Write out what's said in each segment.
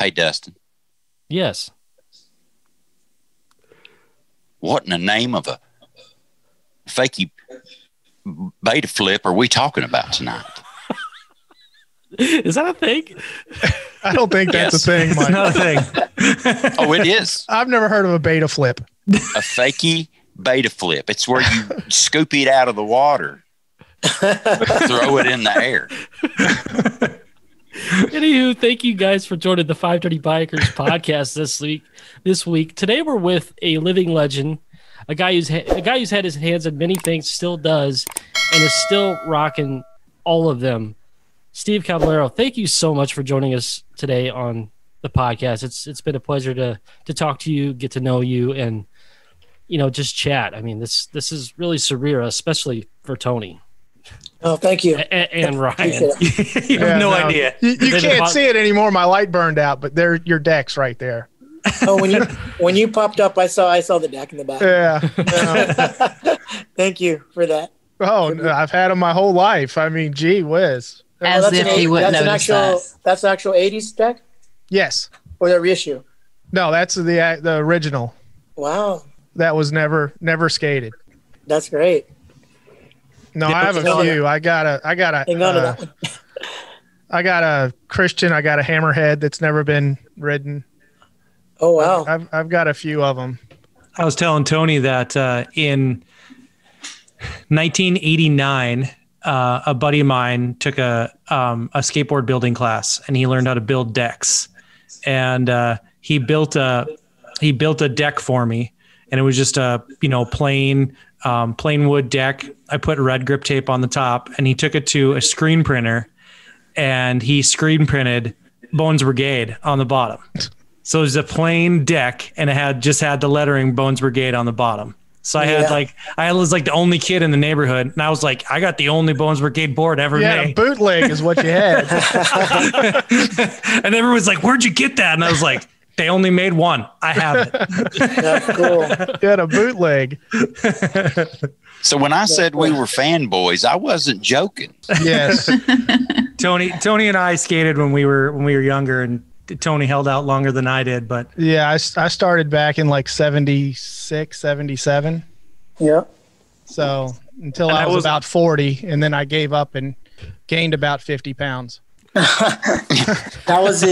Hey, Dustin. Yes. What in the name of a fakey beta flip are we talking about tonight? Is that a thing? I don't think that's a thing, Mike. It's not a thing. Oh, it is. I've never heard of a beta flip. A fakey beta flip. It's where you scoop it out of the water, throw it in the air. Anywho, thank you guys for joining the 530 Bikers podcast this week. Today we're with a living legend, a guy who's had his hands in many things, still does, and is still rocking all of them. Steve Caballero, thank you so much for joining us today on the podcast. It's been a pleasure to talk to you, get to know you, and just chat. I mean, this is really surreal, especially for Tony. Oh, thank you. And Ryan. You have no idea. You can't see it anymore. My light burned out, but there your deck's right there. Oh, when you popped up, I saw the deck in the back. Yeah. Thank you for that. Oh, I've had them my whole life. I mean, gee whiz. As if he wouldn't notice that. That's an actual 80s deck? Yes. Or the reissue? No, that's the original. Wow. That was never skated. That's great. No, I have a few. I got a Hang on to that one. I got a Christian. I got a Hammerhead that's never been ridden. Oh, wow. I've got a few of them. I was telling Tony that in 1989, a buddy of mine took a skateboard building class, and he learned how to build decks. And he built a deck for me, and it was just a plain wood deck. I put red grip tape on the top, and he took it to a screen printer, and he screen printed Bones Brigade on the bottom. So it was a plain deck, and it just had the lettering Bones Brigade on the bottom. So I was like the only kid in the neighborhood, and I was like, I got the only Bones Brigade board ever made. Yeah, bootleg is what you had. And everyone's like, "Where'd you get that?" And I was like, "They only made one. I have it." That's cool. You had a bootleg. So when I said we were fanboys, I wasn't joking. Yes. Tony and I skated when we were younger, and Tony held out longer than I did, but yeah, I started back in like 76, 77. Yeah. So until I was about 40, and then I gave up and gained about 50 pounds. That was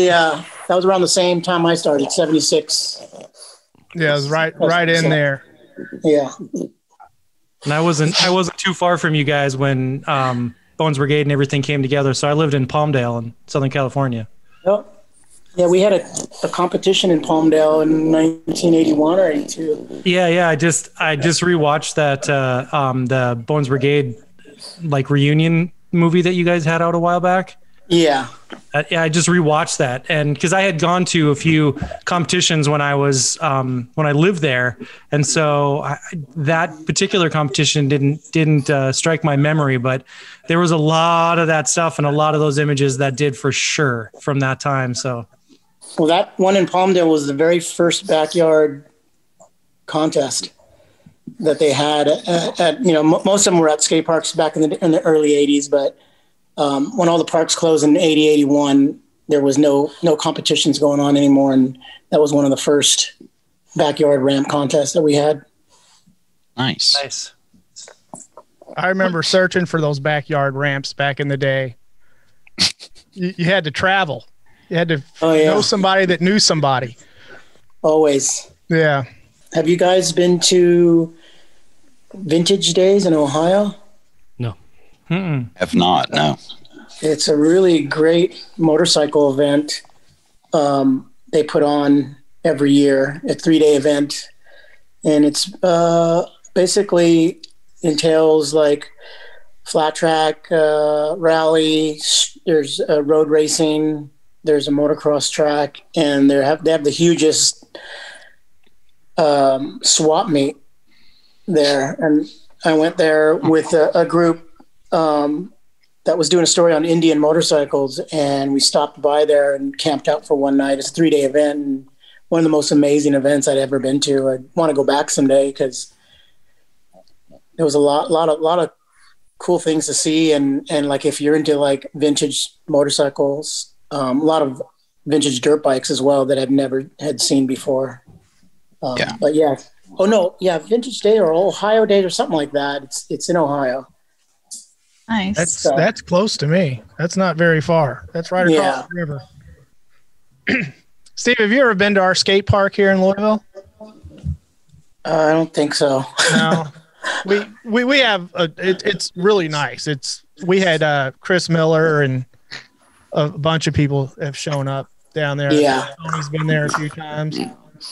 around the same time I started, 76. Yeah, it was right in there. Yeah. and I wasn't too far from you guys when Bones Brigade and everything came together. So I lived in Palmdale in Southern California. Yep. Yeah, we had a competition in Palmdale in 1981 or 82. Yeah. I just rewatched that the Bones Brigade like reunion movie that you guys had out a while back. Yeah. I just rewatched that, and because I had gone to a few competitions when I was when I lived there, and so that particular competition didn't strike my memory, but there was a lot of that stuff and a lot of those images that did for sure from that time. So. Well, that one in Palmdale was the very first backyard contest that they had. Most of them were at skate parks back in the early 80s, but when all the parks closed in 80, 81, there was no competitions going on anymore, and that was one of the first backyard ramp contests that we had. Nice. I remember searching for those backyard ramps back in the day. You had to travel. You had to know somebody that knew somebody. Always. Yeah. Have you guys been to Vintage Days in Ohio? No. Have not, no. It's a really great motorcycle event. They put on every year, a 3-day event. And it's basically entails like flat track, rally, there's road racing, there's a motocross track, and they have the hugest swap meet there. And I went there with a group that was doing a story on Indian motorcycles, and we stopped by there and camped out for one night. It's a 3-day event, and one of the most amazing events I'd ever been to. I want to go back someday because there was a lot of cool things to see, and like if you're into like vintage motorcycles, a lot of vintage dirt bikes as well that I've never had seen before. But yeah. Oh no, yeah, Vintage Day or Ohio Day or something like that. It's in Ohio. Nice. That's close to me. That's not very far. That's right across the river. Steve, have you ever been to our skate park here in Louisville? I don't think so. No. We have it's really nice. We had Chris Miller and a bunch of people have shown up down there. Yeah. Tony's been there a few times,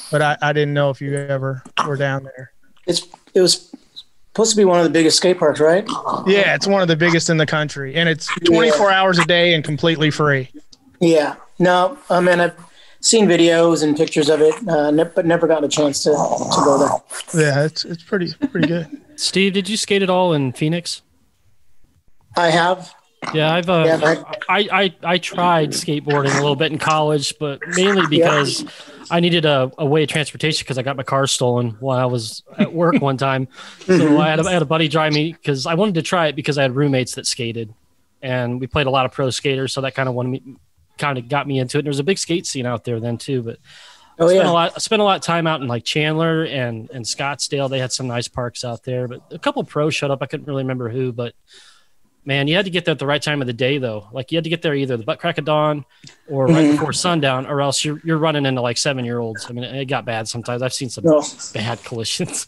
but I didn't know if you ever were down there. It was supposed to be one of the biggest skate parks, right? Yeah, it's one of the biggest in the country, and it's 24 hours a day and completely free. Yeah. No, I mean, I've seen videos and pictures of it, but never gotten a chance to go there. Yeah, it's pretty good. Steve, did you skate at all in Phoenix? I have. Yeah, I tried skateboarding a little bit in college, but mainly because I needed a way of transportation because I got my car stolen while I was at work one time. So I had a buddy drive me because I wanted to try it because I had roommates that skated, and we played a lot of pro skaters. So that kind of got me into it. And there's a big skate scene out there then too. But I spent a lot of time out in like Chandler and Scottsdale. They had some nice parks out there, but a couple of pros showed up. I couldn't really remember who, but man, you had to get there at the right time of the day, though. Like you had to get there either the butt crack of dawn or right before sundown, or else you're running into like 7-year-olds. I mean, it got bad sometimes. I've seen some bad collisions,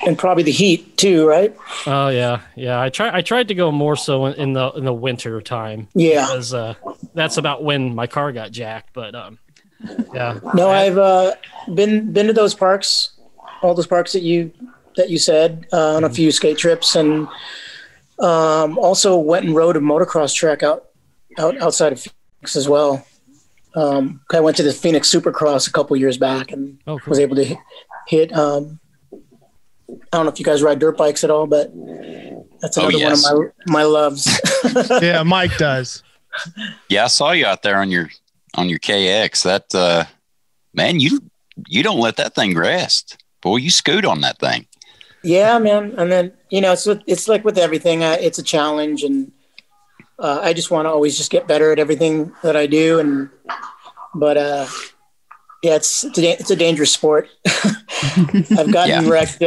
and probably the heat too, right? Oh yeah. I tried to go more so in the winter time. Yeah, because that's about when my car got jacked. But yeah. No, I've been to those parks, all those parks that you said on a few skate trips, and also went and rode a motocross track outside of Phoenix as well. I went to the Phoenix Supercross a couple years back and was able to hit. I don't know if you guys ride dirt bikes at all, but that's another one of my loves. Yeah, Mike does. Yeah, I saw you out there on your KX. That man, you don't let that thing rest. Boy, you scoot on that thing. Yeah, man. And then, it's like with everything, it's a challenge, and I just want to always just get better at everything that I do. But it's a dangerous sport. I've gotten wrecked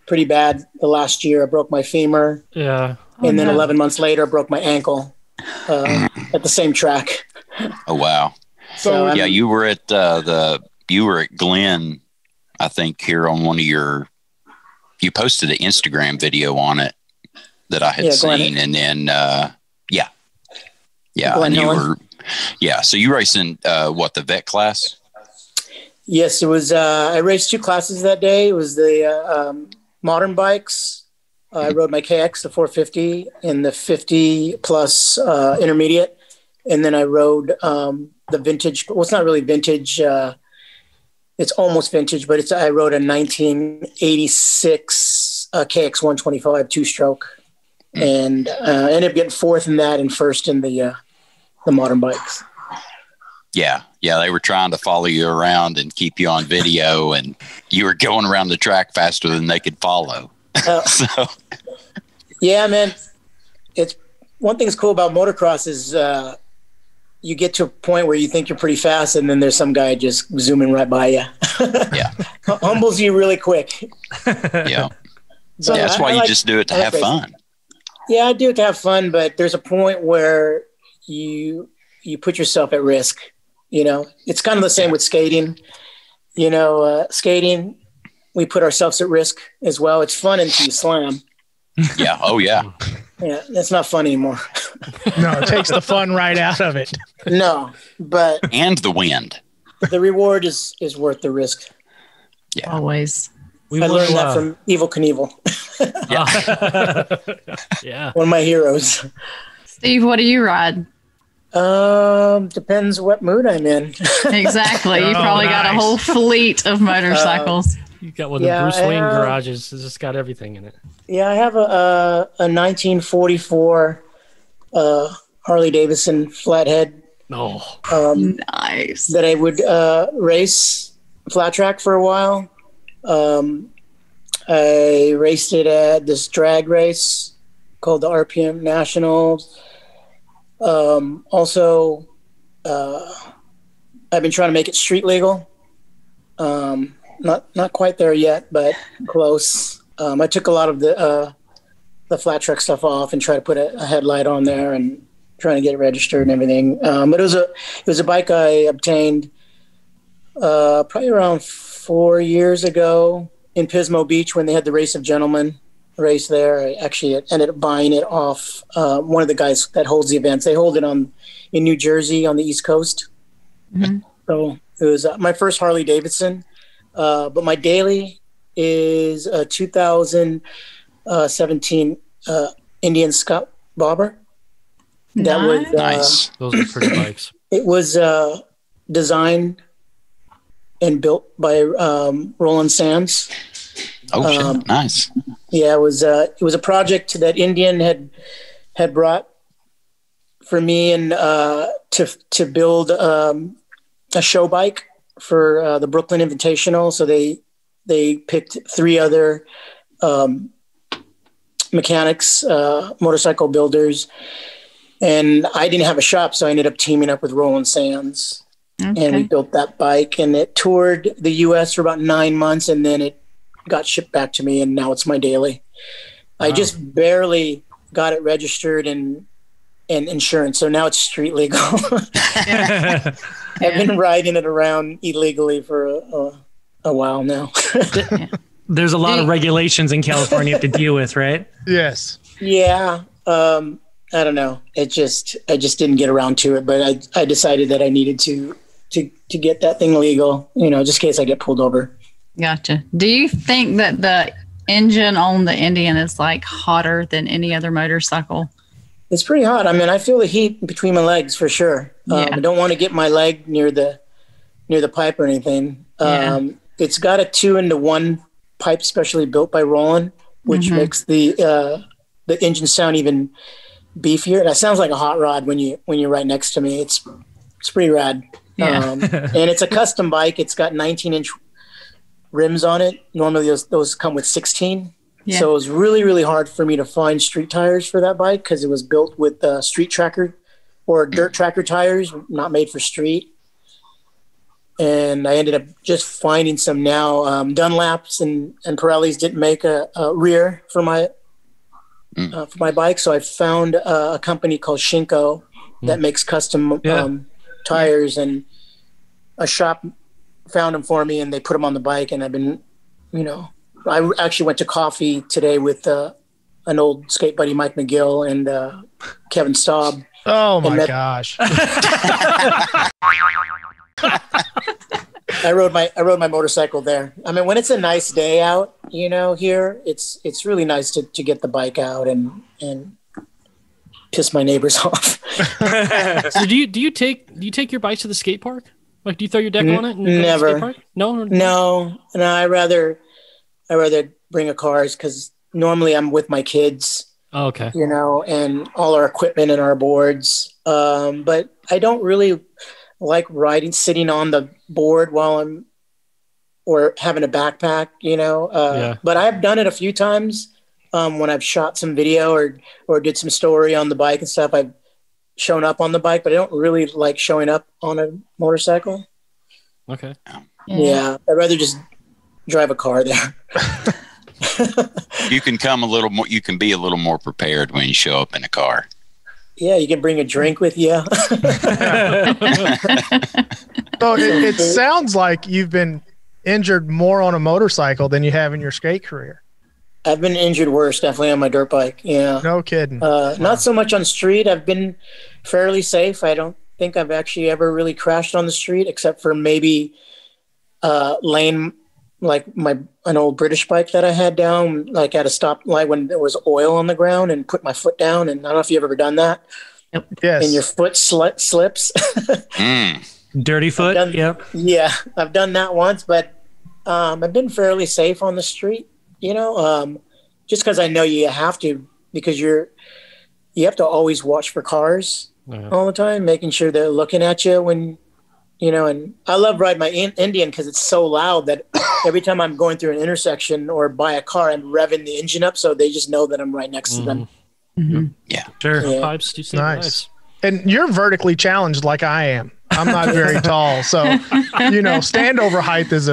pretty bad the last year. I broke my femur. Yeah. And then 11 months later, I broke my ankle at the same track. Oh, wow. So you were at Glen, I think, here on one of your. You posted an Instagram video on it that I had seen, and then and you were so you racing the vet class? Yes, it was. I raced 2 classes that day. It was the modern bikes. I rode my KX, the 450, and the 50 plus intermediate, and then I rode the vintage. Well, it's not really vintage. It's almost vintage, but I rode a 1986 KX 125 2-stroke, and ended up getting 4th in that and 1st in the modern bikes. Yeah, they were trying to follow you around and keep you on video, and you were going around the track faster than they could follow. So, yeah, man. It's one thing that's cool about motocross is you get to a point where you think you're pretty fast, and then there's some guy just zooming right by you. Yeah. Humbles you really quick. Yeah. So that's why you just do it to have fun. Yeah, I do it to have fun, but there's a point where you put yourself at risk. It's kind of the same with skating. Skating, we put ourselves at risk as well. It's fun until you slam. Yeah. Oh, yeah. Yeah, that's not fun anymore. No, it takes the fun right out of it. No, but and the wind. The reward is worth the risk. Yeah, always. I learned that from Evel Knievel. Yeah, one of my heroes. Steve, what do you ride? Depends what mood I'm in. Exactly. You probably got a whole fleet of motorcycles. You got one of the Bruce Wayne garages. It's just got everything in it. Yeah, I have a 1944 Harley-Davidson flathead. Oh, nice. That I would race flat track for a while. I raced it at this drag race called the RPM Nationals. Also, I've been trying to make it street legal. Not quite there yet, but close. I took a lot of the flat track stuff off and tried to put a headlight on there and trying to get it registered and everything. But it was a bike I obtained probably around 4 years ago in Pismo Beach when they had the Race of Gentlemen race there. I actually ended up buying it off one of the guys that holds the events. They hold it in New Jersey on the East Coast. Mm-hmm. So it was my first Harley-Davidson. But my daily is a 2017 Indian Scout Bobber. That was nice. Those are pretty bikes. It was designed and built by Roland Sands. Oh, shit. Nice. Yeah, it was a project that Indian had brought for me and to build a show bike for the Brooklyn Invitational. So they picked 3 other mechanics, motorcycle builders, and I didn't have a shop, so I ended up teaming up with Roland Sands. Okay. And we built that bike, and it toured the U.S. for about 9 months, and then it got shipped back to me, and now it's my daily. Wow. I just barely got it registered and insurance, so now it's street legal. I've been riding it around illegally for a while now. There's a lot of regulations in California to deal with, right? Yes. Yeah. I don't know. I just didn't get around to it, but I decided that I needed to get that thing legal, just in case I get pulled over. Gotcha. Do you think that the engine on the Indian is like hotter than any other motorcycle? It's pretty hot. I mean, I feel the heat between my legs for sure. I don't want to get my leg near the pipe or anything. It's got a 2-into-1 pipe specially built by Roland, which makes the engine sound even beefier. That sounds like a hot rod when you're right next to me. It's pretty rad. Yeah. And it's a custom bike. It's got 19-inch rims on it. Normally those come with 16. Yeah. So it was really, really hard for me to find street tires for that bike because it was built with street tracker or dirt tracker tires, not made for street. And I ended up just finding some now. Dunlops and Pirellis didn't make a rear for my bike, so I found a company called Shinko that makes custom tires, and a shop found them for me, and they put them on the bike. And I've been, I actually went to coffee today with an old skate buddy, Mike McGill, and Kevin Staub. Oh my gosh! I rode my motorcycle there. I mean, when it's a nice day out, here, it's really nice to get the bike out and piss my neighbors off. So do you take your bikes to the skate park? Like, do you throw your deck on it? And never. Go to the skate park? No. I rather bring a cars because normally I'm with my kids. Oh, okay. And all our equipment and our boards. But I don't really like sitting on the board or having a backpack, but I've done it a few times. When I've shot some video or did some story on the bike and stuff, I've shown up on the bike, but I don't really like showing up on a motorcycle. Okay. Yeah. I'd rather just drive a car there. You can come a little more, you can be a little more prepared when you show up in a car. Yeah, you can bring a drink with you. So it sounds like you've been injured more on a motorcycle than you have in your skate career. I've been injured worse, definitely on my dirt bike. Yeah. No kidding. Not so much on street. I've been fairly safe. I don't think I've actually ever really crashed on the street, except for maybe lane, like an old British bike that I had down, like at a stoplight when there was oil on the ground, and put my foot down. And I don't know if you've ever done that. Yep. Yes. And your foot slips. Dirty foot. Yep. Yeah, I've done that once, but I've been fairly safe on the street. Just because I know you have to, because you have to always watch for cars all the time, making sure they're looking at you when. And I love riding my Indian because it's so loud that every time I'm going through an intersection or by a car, I'm revving the engine up so they just know that I'm right next to them. Mm-hmm. Yeah, sure. Yeah. Pipes do save lives. And you're vertically challenged like I am. I'm not very tall, so standover height is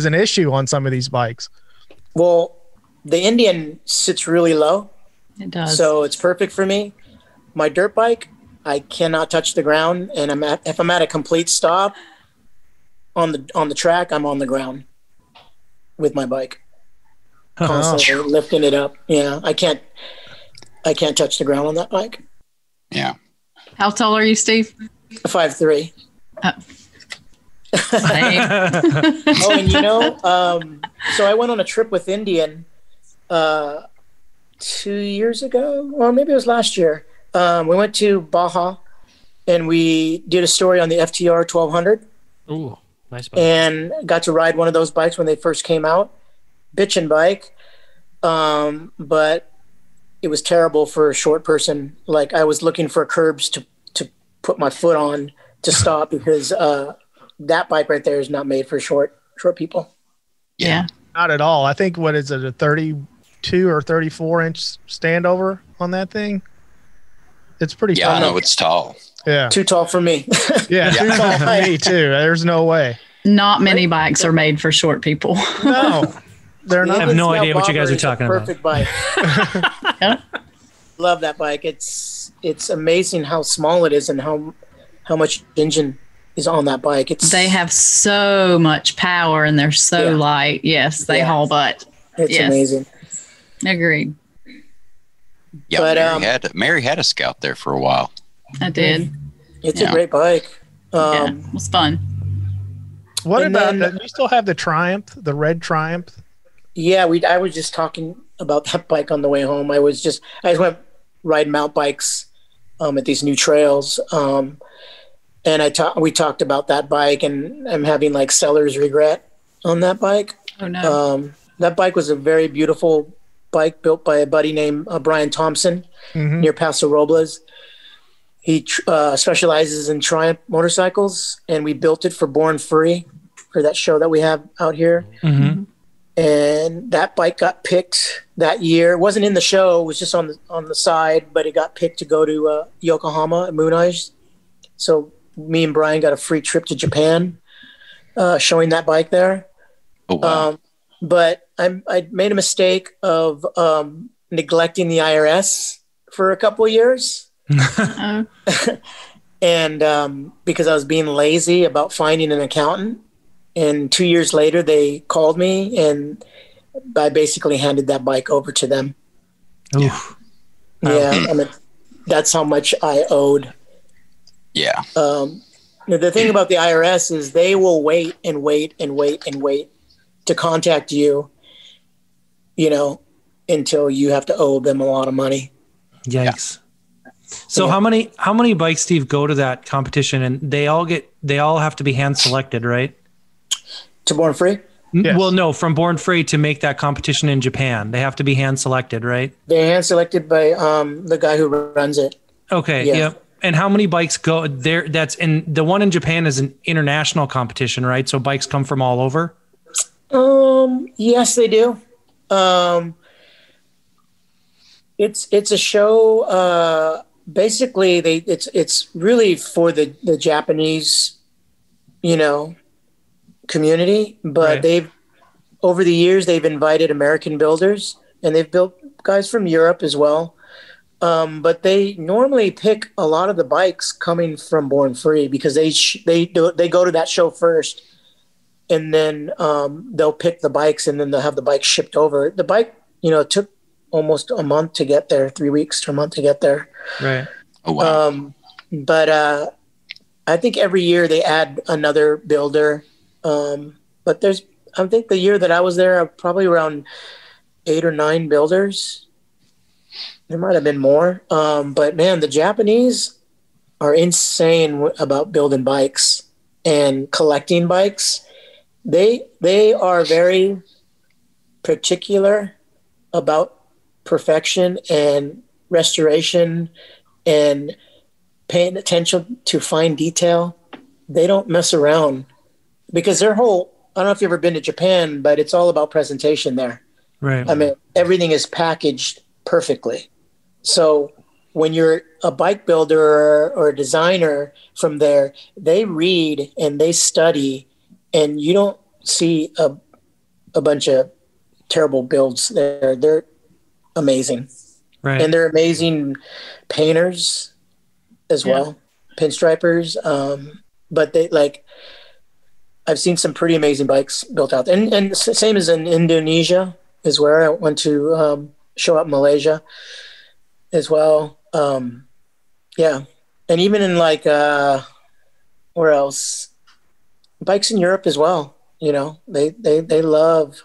an issue on some of these bikes. Well, the Indian sits really low. It does. So it's perfect for me. My dirt bike, I cannot touch the ground, and if I'm at a complete stop on the track, I'm on the ground with my bike, constantly lifting it up. Yeah, I can't touch the ground on that bike. Yeah. How tall are you, Steve? 5'3". Oh, and so I went on a trip with Indian 2 years ago, or maybe it was last year. We went to Baja, and we did a story on the FTR 1200. Ooh, nice bike. And got to ride one of those bikes when they first came out. Bitchin' bike. But it was terrible for a short person. Like, I was looking for curbs to put my foot on to stop, because that bike right there is not made for short people. Yeah. Not at all. I think, what is it, a 32 or 34-inch standover on that thing? It's pretty tall. Yeah, I know it's tall. Yeah. Too tall for me. Yeah, too tall for me too. There's no way. Not many bikes are made for short people. No, they're not. I have no idea what you guys are talking about. Perfect bike. Yeah. Love that bike. It's amazing how small it is and how much engine is on that bike. They have so much power and they're so light. Yes, they haul butt. It's amazing. Agreed. Yeah, but, Mary had a Scout there for a while. I did. It's a great bike. It was fun. What about that? You still have the Triumph, the red Triumph? Yeah, I was just talking about that bike on the way home. I just went riding mountain bikes at these new trails. And we talked about that bike, and I'm having like seller's regret on that bike. Oh no. That bike was a very beautiful bike built by a buddy named Brian Thompson near Paso Robles. He specializes in Triumph motorcycles, and we built it for Born Free, for that show that we have out here. Mm-hmm. And that bike got picked that year. It wasn't in the show; it was just on the side. But it got picked to go to Yokohama at Moon Eyes. So me and Brian got a free trip to Japan, showing that bike there. Oh, wow. But I made a mistake of neglecting the IRS for a couple of years. And because I was being lazy about finding an accountant. And 2 years later, they called me, and I basically handed that bike over to them. Oof. Yeah, I mean, that's how much I owed. Yeah. The thing about the IRS is they will wait and wait and wait and wait to contact you, until you have to owe them a lot of money. Yikes. So how many bikes, Steve, go to that competition, and they all have to be hand selected, right? To Born Free? Yes. Well, no, from Born Free to make that competition in Japan, they have to be hand selected, right? They're hand selected by the guy who runs it. Okay. Yeah. Yep. And how many bikes go there? That's the one in Japan is an international competition, right? So bikes come from all over. Yes, they do. It's a show. Basically, it's really for the Japanese, community. But Right. over the years they've invited American builders, and they've built guys from Europe as well. But they normally pick a lot of the bikes coming from Born Free, because they go to that show first, and then they'll pick the bikes, and then they'll have the bike shipped over. The bike, it took almost a month to get there, 3 weeks to a month to get there. Right. Oh, wow. But I think every year they add another builder. But I think the year that I was there, probably around 8 or 9 builders. There might have been more. But man, the Japanese are insane about building bikes and collecting bikes. They are very particular about perfection and restoration and paying attention to fine detail. They don't mess around, because their whole, I don't know if you've ever been to Japan, but it's all about presentation there. Right. I mean, everything is packaged perfectly. So when you're a bike builder or a designer from there, they read and they study, and you don't see a bunch of terrible builds there. They're amazing. Right. And they're amazing painters as well, pinstripers. But they I've seen some pretty amazing bikes built out there. And same as in Indonesia is where I went to show up in Malaysia as well. Yeah. And even in where else? Bikes in Europe as well. You know, they love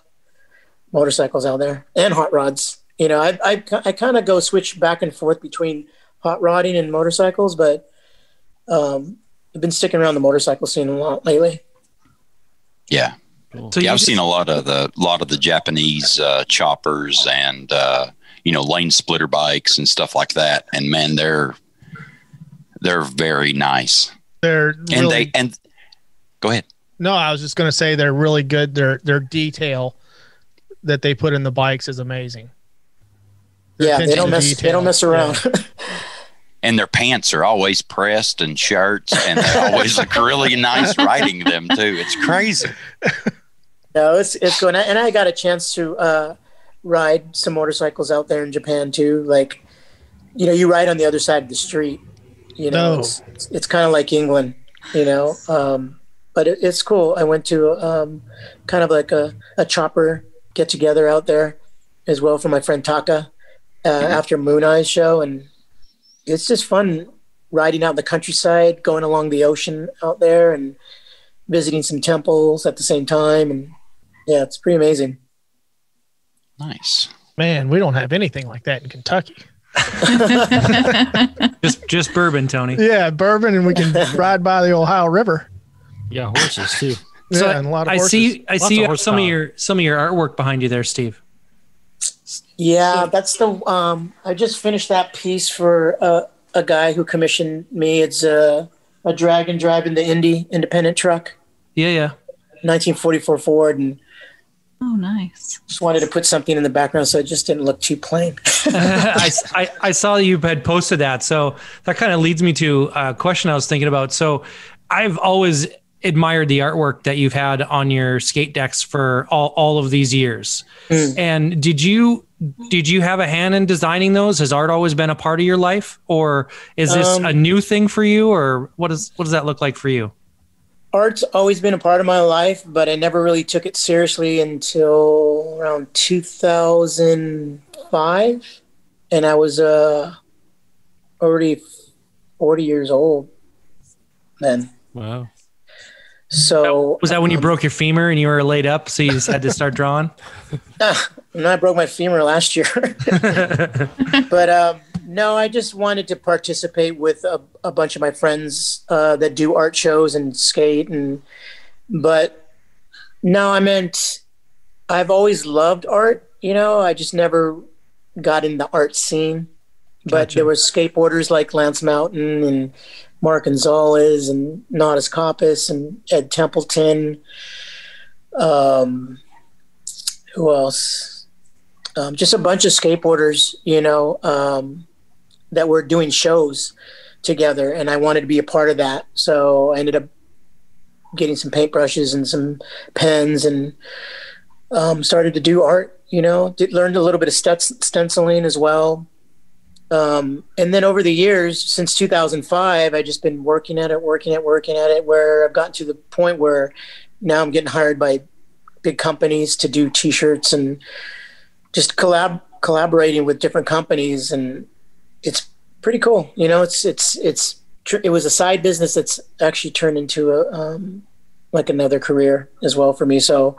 motorcycles out there and hot rods. You know, I kind of go switch back and forth between hot rodding and motorcycles, but I've been sticking around the motorcycle scene a lot lately. Yeah. Cool. So Yeah, I've seen a lot of the Japanese choppers and lane splitter bikes and stuff like that. And man, they're very nice. They're really, go ahead. no, I was just going to say they're really good. Their detail that they put in the bikes is amazing. Their Yeah, they attention don't to mess. detail. They don't mess around. Yeah. And their pants are always pressed and shirts, and they always look really nice riding them too. It's crazy. No, it's good. And I got a chance to ride some motorcycles out there in Japan too. Like, you ride on the other side of the street. It's kind of like England, but it's cool. I went to kind of like a chopper get together out there as well for my friend Taka after Moon Eye's show, and it's just fun riding out in the countryside, going along the ocean out there, and visiting some temples at the same time. And yeah, it's pretty amazing. Nice. Man, we don't have anything like that in Kentucky. Just bourbon, Tony. Yeah, bourbon, and we can ride by the Ohio River. Yeah, horses too. Yeah, So and a lot of I horses. see Lots you of have some of horsepower. your artwork behind you there, Steve. Yeah, that's the. I just finished that piece for a guy who commissioned me. It's a dragon driving the independent truck, Yeah. 1944 Ford, and Oh, nice. just wanted to put something in the background so it just didn't look too plain. I saw you had posted that. So that kind of leads me to a question I was thinking about. So I've always admired the artwork that you've had on your skate decks for all of these years. And did you have a hand in designing those? Has art always been a part of your life, or is this a new thing for you, or what does that look like for you? Art's always been a part of my life, but I never really took it seriously until around 2005, and I was already 40 years old then. Wow. So Was that when you broke your femur and you were laid up, so you just had to start drawing? and I broke my femur last year. But no, I just wanted to participate with a bunch of my friends that do art shows and skate. But no, I've always loved art. I just never got in the art scene. But Gotcha. there were skateboarders like Lance Mountain and Mark Gonzalez and Nadas Coppice and Ed Templeton. Who else? Just a bunch of skateboarders, that were doing shows together, and I wanted to be a part of that. So I ended up getting some paintbrushes and some pens and started to do art, learned a little bit of stenciling as well. And then over the years, since 2005, I've just been working at it, where I've gotten to the point where now I'm getting hired by big companies to do t-shirts and just collaborating with different companies. And it's pretty cool. It was a side business that's actually turned into another career as well for me. So,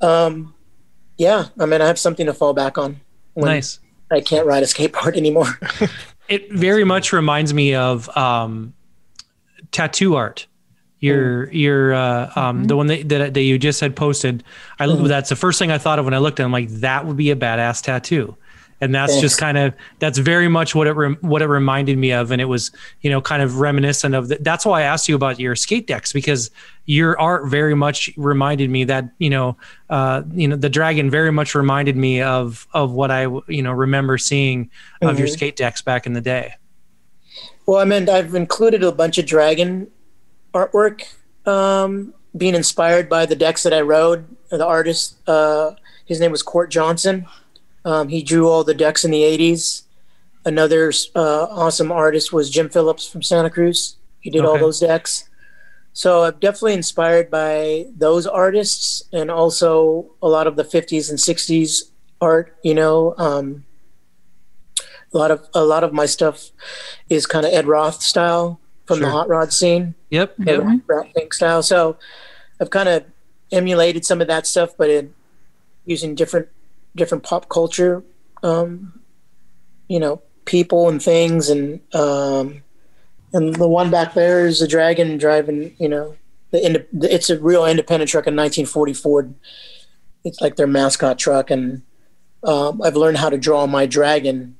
yeah, I have something to fall back on. Nice. I can't ride a skateboard anymore. It very much reminds me of tattoo art. The one that you just had posted. That's the first thing I thought of when I looked at it. I'm like, that would be a badass tattoo. And that's just that's very much what it reminded me of. And it was, kind of reminiscent of that's why I asked you about your skate decks, because your art very much reminded me that, the dragon very much reminded me of what I, remember seeing of your skate decks back in the day. Well, I mean, I've included a bunch of dragon artwork, being inspired by the decks that I rode. The artist, his name was Court Johnson. He drew all the decks in the 80s. Another awesome artist was Jim Phillips from Santa Cruz. He did all those decks. So I'm definitely inspired by those artists, and also a lot of the 50s and 60s art. A lot of my stuff is kind of Ed Roth style from the hot rod scene. Yep. Pink style. So I've kind of emulated some of that stuff, but using different pop culture, people and things. And the one back there is a dragon driving, it's a real independent truck, a 1940 Ford. It's like their mascot truck. And I've learned how to draw my dragon,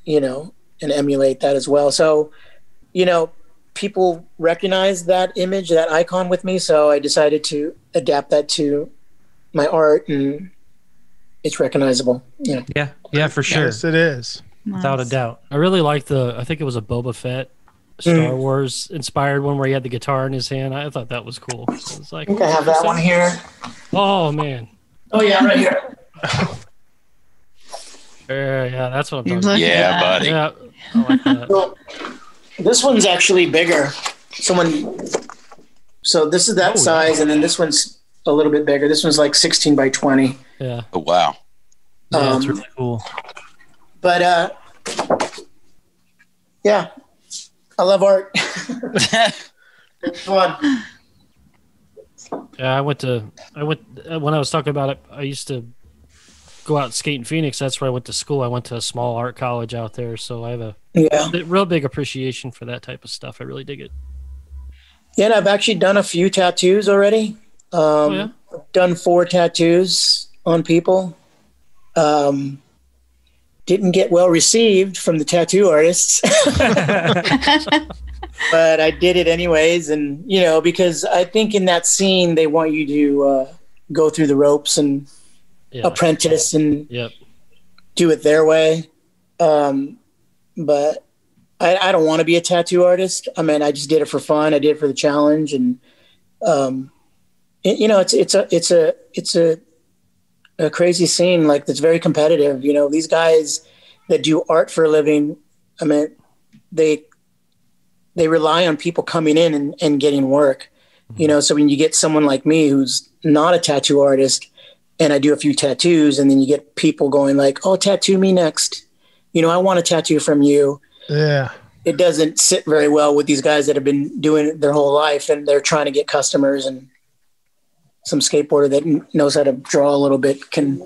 and emulate that as well. So, people recognize that image, that icon with me. So I decided to adapt that to my art, and it's recognizable. Yeah, for sure. Yes, it is. Without a doubt. I really like I think it was a Boba Fett Star Wars inspired one where he had the guitar in his hand. I thought that was cool. So it's like, I think I have that one here. Oh, man. Oh, yeah, right here. Yeah, that's what I'm talking about. Yeah, buddy. Yeah, I like that. Well, this one's actually bigger. So this is that size, and then this one's a little bit bigger. This one's like 16 by 20. Yeah. Oh, wow. Yeah, that's really cool. But yeah, I love art. It's fun. Yeah, when I was talking about it, I used to go out and skate in Phoenix. That's where I went to school. I went to a small art college out there, so I have a real big appreciation for that type of stuff. I really dig it. Yeah, and I've actually done a few tattoos already. I've done 4 tattoos on people. Didn't get well received from the tattoo artists, but I did it anyways. And, because I think in that scene, they want you to go through the ropes and apprentice and do it their way. But I don't want to be a tattoo artist. I mean, I just did it for fun. I did it for the challenge. And, it's a crazy scene. Like, that's very competitive. These guys that do art for a living, I mean, they rely on people coming in and getting work, so when you get someone like me, who's not a tattoo artist, and I do a few tattoos, and then you get people going like, oh, tattoo me next. I want a tattoo from you. Yeah. It doesn't sit very well with these guys that have been doing it their whole life, and they're trying to get customers, and some skateboarder that knows how to draw a little bit can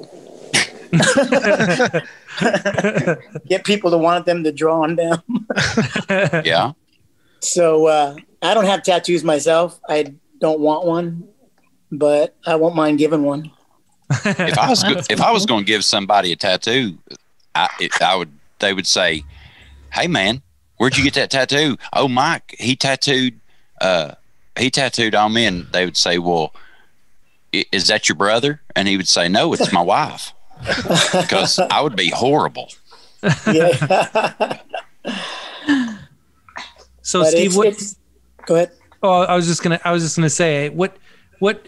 get people to want them to draw on them. Yeah. So I don't have tattoos myself. don't want one, but I won't mind giving one. If I was going to give somebody a tattoo, they would say, "Hey man, where'd you get that tattoo?" "Oh, Mike, he tattooed on me." And they would say, "Well, is that your brother?" And he would say, "No, it's my wife." Because I would be horrible. Yeah. So But Steve, go ahead. Oh, I was just gonna say, what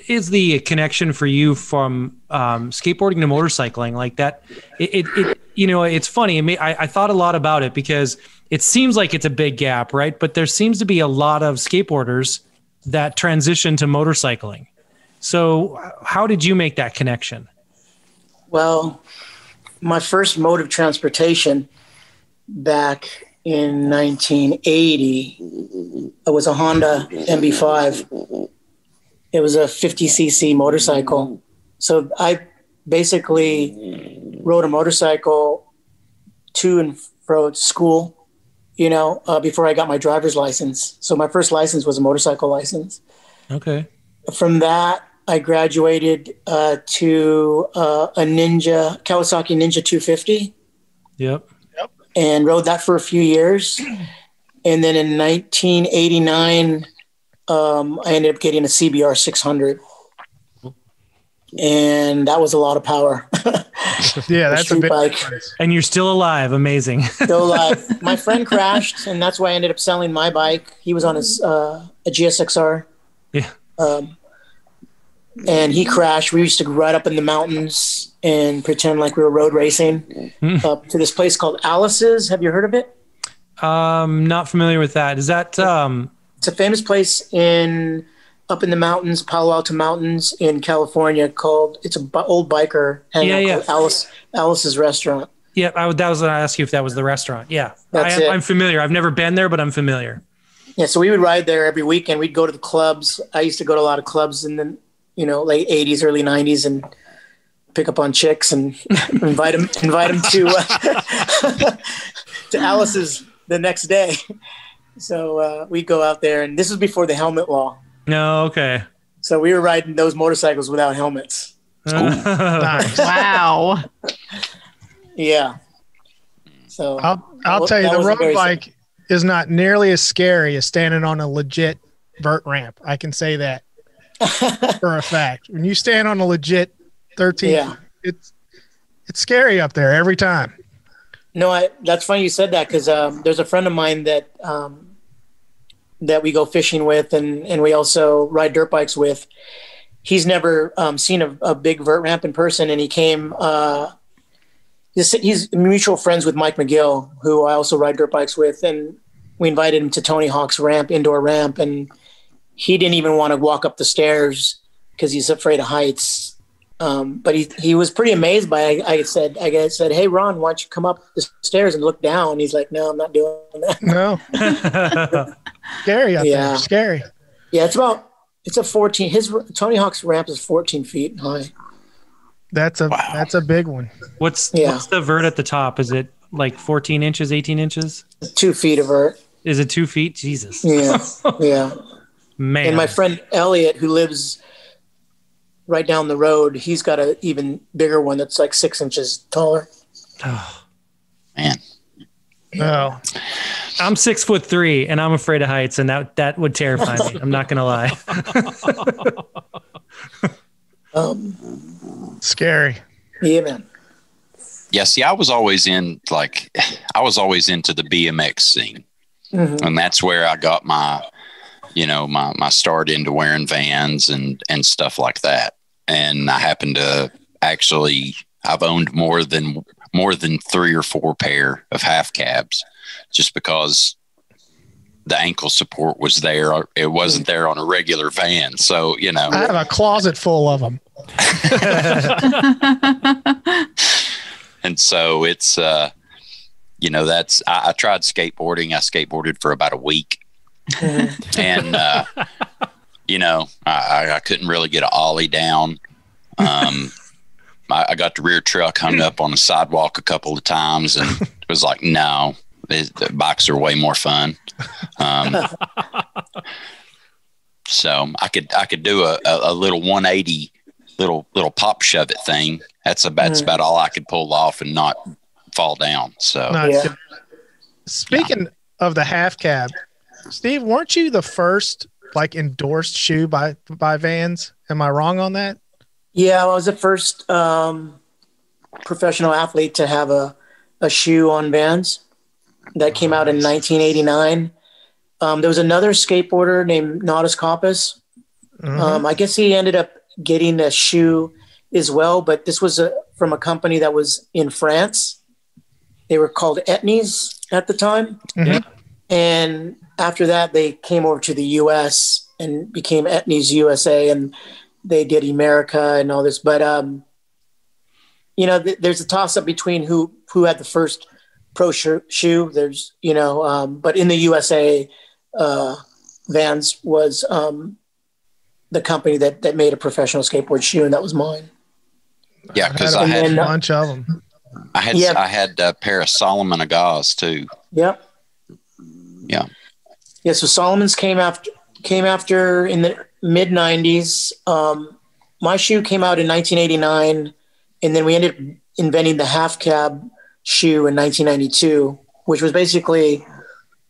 is the connection for you from skateboarding to motorcycling like that? It's funny. I thought a lot about it because it seems like it's a big gap, right? But there seems to be a lot of skateboarders that transition to motorcycling. So how did you make that connection? Well, my first mode of transportation back in 1980, it was a Honda MB5. It was a 50cc motorcycle. So I basically rode a motorcycle to and fro school, before I got my driver's license. So my first license was a motorcycle license. Okay. From that, I graduated to a Kawasaki Ninja 250. Yep. And rode that for a few years. And then in 1989, I ended up getting a CBR 600. And that was a lot of power. Yeah, that's a big bike. And you're still alive. Amazing. Still alive. My friend crashed, and that's why I ended up selling my bike. He was on his a GSXR. Yeah. And he crashed. We used to ride up in the mountains and pretend like we were road racing up to this place called Alice's. Have you heard of it? Not familiar with that. Is that It's a famous place up in the mountains, Palo Alto Mountains in California it's an old biker hangout called Alice's Restaurant. Yeah, that was what I asked you if that was the restaurant. Yeah, I'm familiar. I've never been there, but I'm familiar. Yeah, so we would ride there every weekend. We'd go to the clubs. I used to go to a lot of clubs in the late 80s, early 90s and pick up on chicks and invite them to Alice's the next day. So we'd go out there, and this was before the helmet law. No, okay. So we were riding those motorcycles without helmets. Nice. Wow. Yeah. So I'll tell you, the road bike is not nearly as scary as standing on a legit vert ramp. I can say that for a fact. When you stand on a legit 13, it's scary up there every time. No, that's funny you said that because there's a friend of mine that we go fishing with and we also ride dirt bikes with. He's never seen a big vert ramp in person, and he came. He's mutual friends with Mike McGill, who I also ride dirt bikes with, and we invited him to Tony Hawk's indoor ramp, and he didn't even want to walk up the stairs because he's afraid of heights. But he was pretty amazed by it. I said, "Hey, Ron, why don't you come up the stairs and look down?" He's like, "No, I'm not doing that." No. Scary out there. Scary. Yeah, it's a 14. Tony Hawk's ramp is 14 feet high. That's a big one. What's the vert at the top? Is it like 14 inches, 18 inches? 2 feet of vert. Is it 2 feet? Jesus. Yeah. Yeah. Man. And my friend Elliot, who lives right down the road, he's got an even bigger one that's like 6 inches taller. Oh, man. No. I'm 6'3" and I'm afraid of heights, and that would terrify me. I'm not gonna lie. Scary. Yeah, man. Yeah, see, I was always into the BMX scene, and that's where I got my start into wearing Vans and stuff like that. And I happened to I've owned more than 3 or 4 pair of half cabs, just because the ankle support was there. It wasn't there on a regular van. So, I have a closet full of them. And so it's, I tried skateboarding. I skateboarded for about a week and, I couldn't really get an ollie down. I got the rear truck hung up on the sidewalk a couple of times, and it was like, no, the bikes are way more fun. So I could do a little 180 little pop shove it thing. That's about all I could pull off and not fall down. So Speaking of the half cab, Steve, weren't you the first endorsed shoe by Vans? Am I wrong on that? Yeah, I was the first professional athlete to have a shoe on Vans. That came out in 1989. There was another skateboarder named Naudus Coppice. I guess he ended up getting a shoe as well, but this was from a company that was in France. They were called Etnies at the time. And after that, they came over to the U.S. and became Etnies USA, and they did America and all this. But, there's a toss-up between who had the first pro shoe. There's, but in the USA, Vans was the company that made a professional skateboard shoe, and that was mine. Yeah, because I had a bunch of them. I had a pair of Solomon Agas too. Yep. Yeah. Yeah. So Solomon's came after in the mid 90s. My shoe came out in 1989, and then we ended up inventing the half cab shoe in 1992, which was basically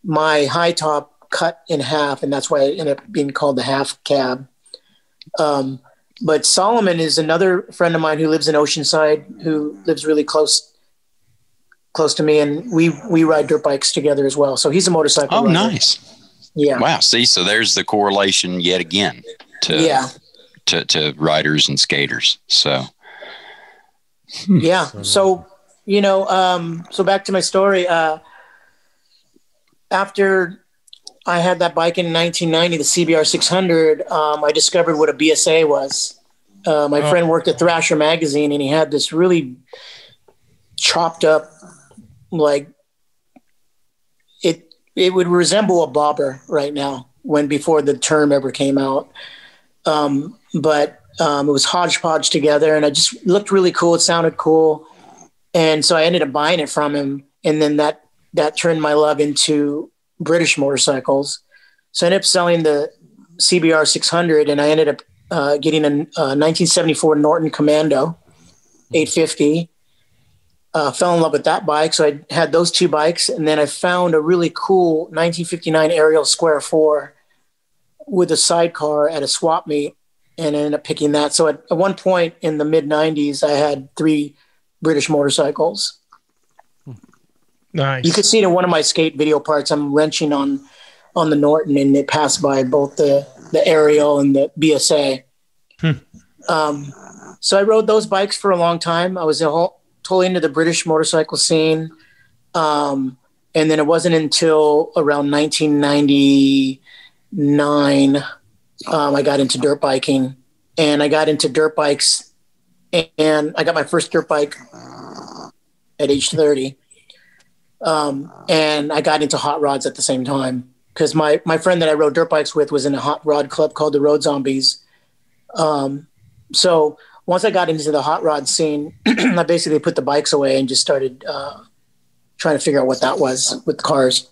my high top cut in half, and that's why it ended up being called the half cab. But Solomon is another friend of mine who lives in Oceanside, who lives really close to me, and we ride dirt bikes together as well. So he's a motorcycle rider. Nice. Yeah. Wow. See, so there's the correlation yet again to riders and skaters. So yeah. So, so back to my story. After I had that bike in 1990, the CBR 600, I discovered what a BSA was. My friend worked at Thrasher magazine, and he had this really chopped up, like it would resemble a bobber right now before the term ever came out. But it was hodgepodge together, and it just looked really cool. It sounded cool. And so I ended up buying it from him. And then that turned my love into British motorcycles. So I ended up selling the CBR 600, and I ended up getting a 1974 Norton Commando 850. Fell in love with that bike. So I had those two bikes, and then I found a really cool 1959 Ariel Square 4 with a sidecar at a swap meet, and I ended up picking that. So at one point in the mid 90s, I had 3 British motorcycles. Nice. You could see it in one of my skate video parts. I'm wrenching on the Norton, and it passed by both the Ariel and the BSA. So I rode those bikes for a long time. I was totally into the British motorcycle scene. And then it wasn't until around 1999 I got into dirt biking, and I got into dirt bikes, and I got my first dirt bike at age 30. And I got into hot rods at the same time, because my friend that I rode dirt bikes with was in a hot rod club called the Road Zombies. So once I got into the hot rod scene, I basically put the bikes away and just started trying to figure out what that was with cars.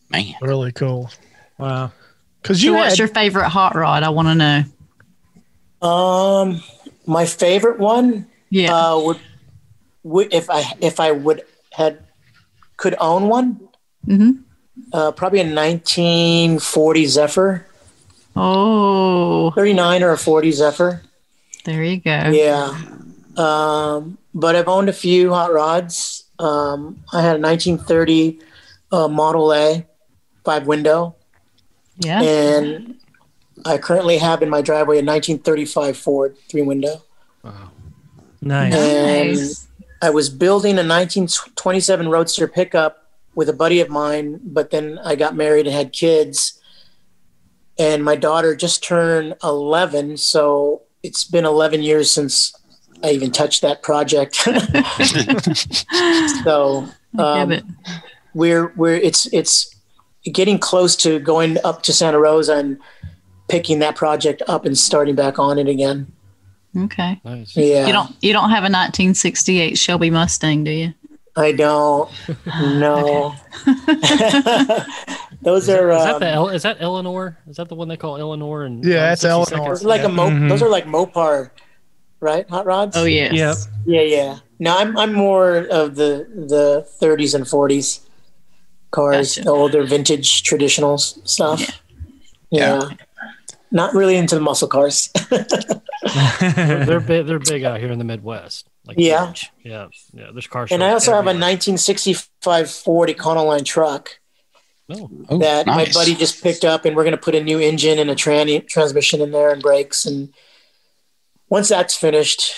Man, really cool. Wow. So what's your favorite hot rod? I want to know. My favorite one, would if I could own one, probably a 1940 Zephyr. Oh, 39 or a 40 Zephyr. There you go. Yeah. But I've owned a few hot rods. I had a 1930 Model A 5-window. Yeah. And I currently have in my driveway a 1935 Ford 3-window. Wow. Nice. And I was building a 1927 Roadster pickup with a buddy of mine, but then I got married and had kids. And my daughter just turned 11, so it's been 11 years since I even touched that project. So it's getting close to going up to Santa Rosa and picking that project up and starting back on it again. Okay. Nice. Yeah. You don't have a 1968 Shelby Mustang, do you? I don't. No. Those are. Is that Eleanor? Is that the one they call Eleanor? And yeah, that's Eleanor. It's like those are like Mopar, right? Hot rods. Oh yes. Yep. Yeah. No, I'm more of the 30s and 40s cars, Gotcha. the older vintage traditional stuff. Yeah. Not really into the muscle cars. They're big out here in the Midwest. Like yeah. Yeah. There's car shows. And I also have a everywhere. 1965 Ford Econoline truck that my buddy just picked up, and we're going to put a new engine and a transmission in there and brakes. And once that's finished,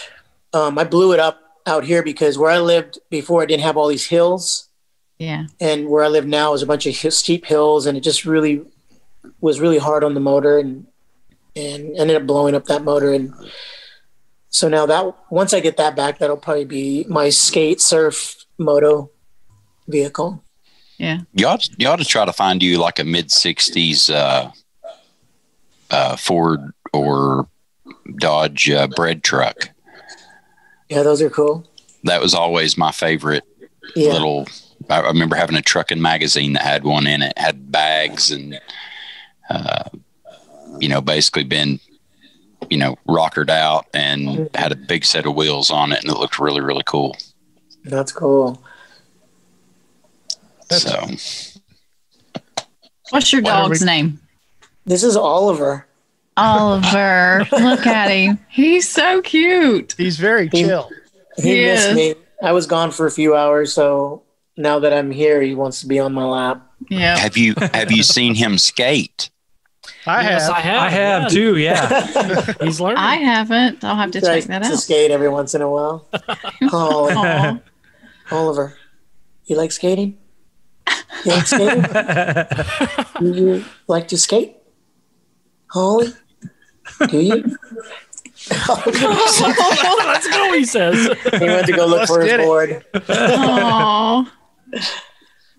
I blew it up out here because where I lived before, I didn't have all these hills. Yeah. And where I live now is a bunch of steep hills, and it just really was really hard on the motor, and ended up blowing up that motor. And so now that once I get that back, that'll probably be my skate surf moto vehicle. Yeah. You ought to try to find you like a mid-60s Ford or Dodge bread truck. Yeah, those are cool. That was always my favorite little. I remember having a trucking magazine that had one in it, had bags and, basically been rockered out and had a big set of wheels on it, and it looked really, really cool. That's cool. So, what's your dog's name? This is Oliver. Oliver, look at him. He's so cute. He's very chill. He missed me. I was gone for a few hours, so now that I'm here, he wants to be on my lap. Yeah. Have you seen him skate? I have too. Yeah. He's learning. I haven't. I'll have to check that out. To skate every once in a while. Oh, Oliver, you like skating? You like skating? You like to skate? Holly, do you? Let's go, he says. He went to go look for his board. Oh.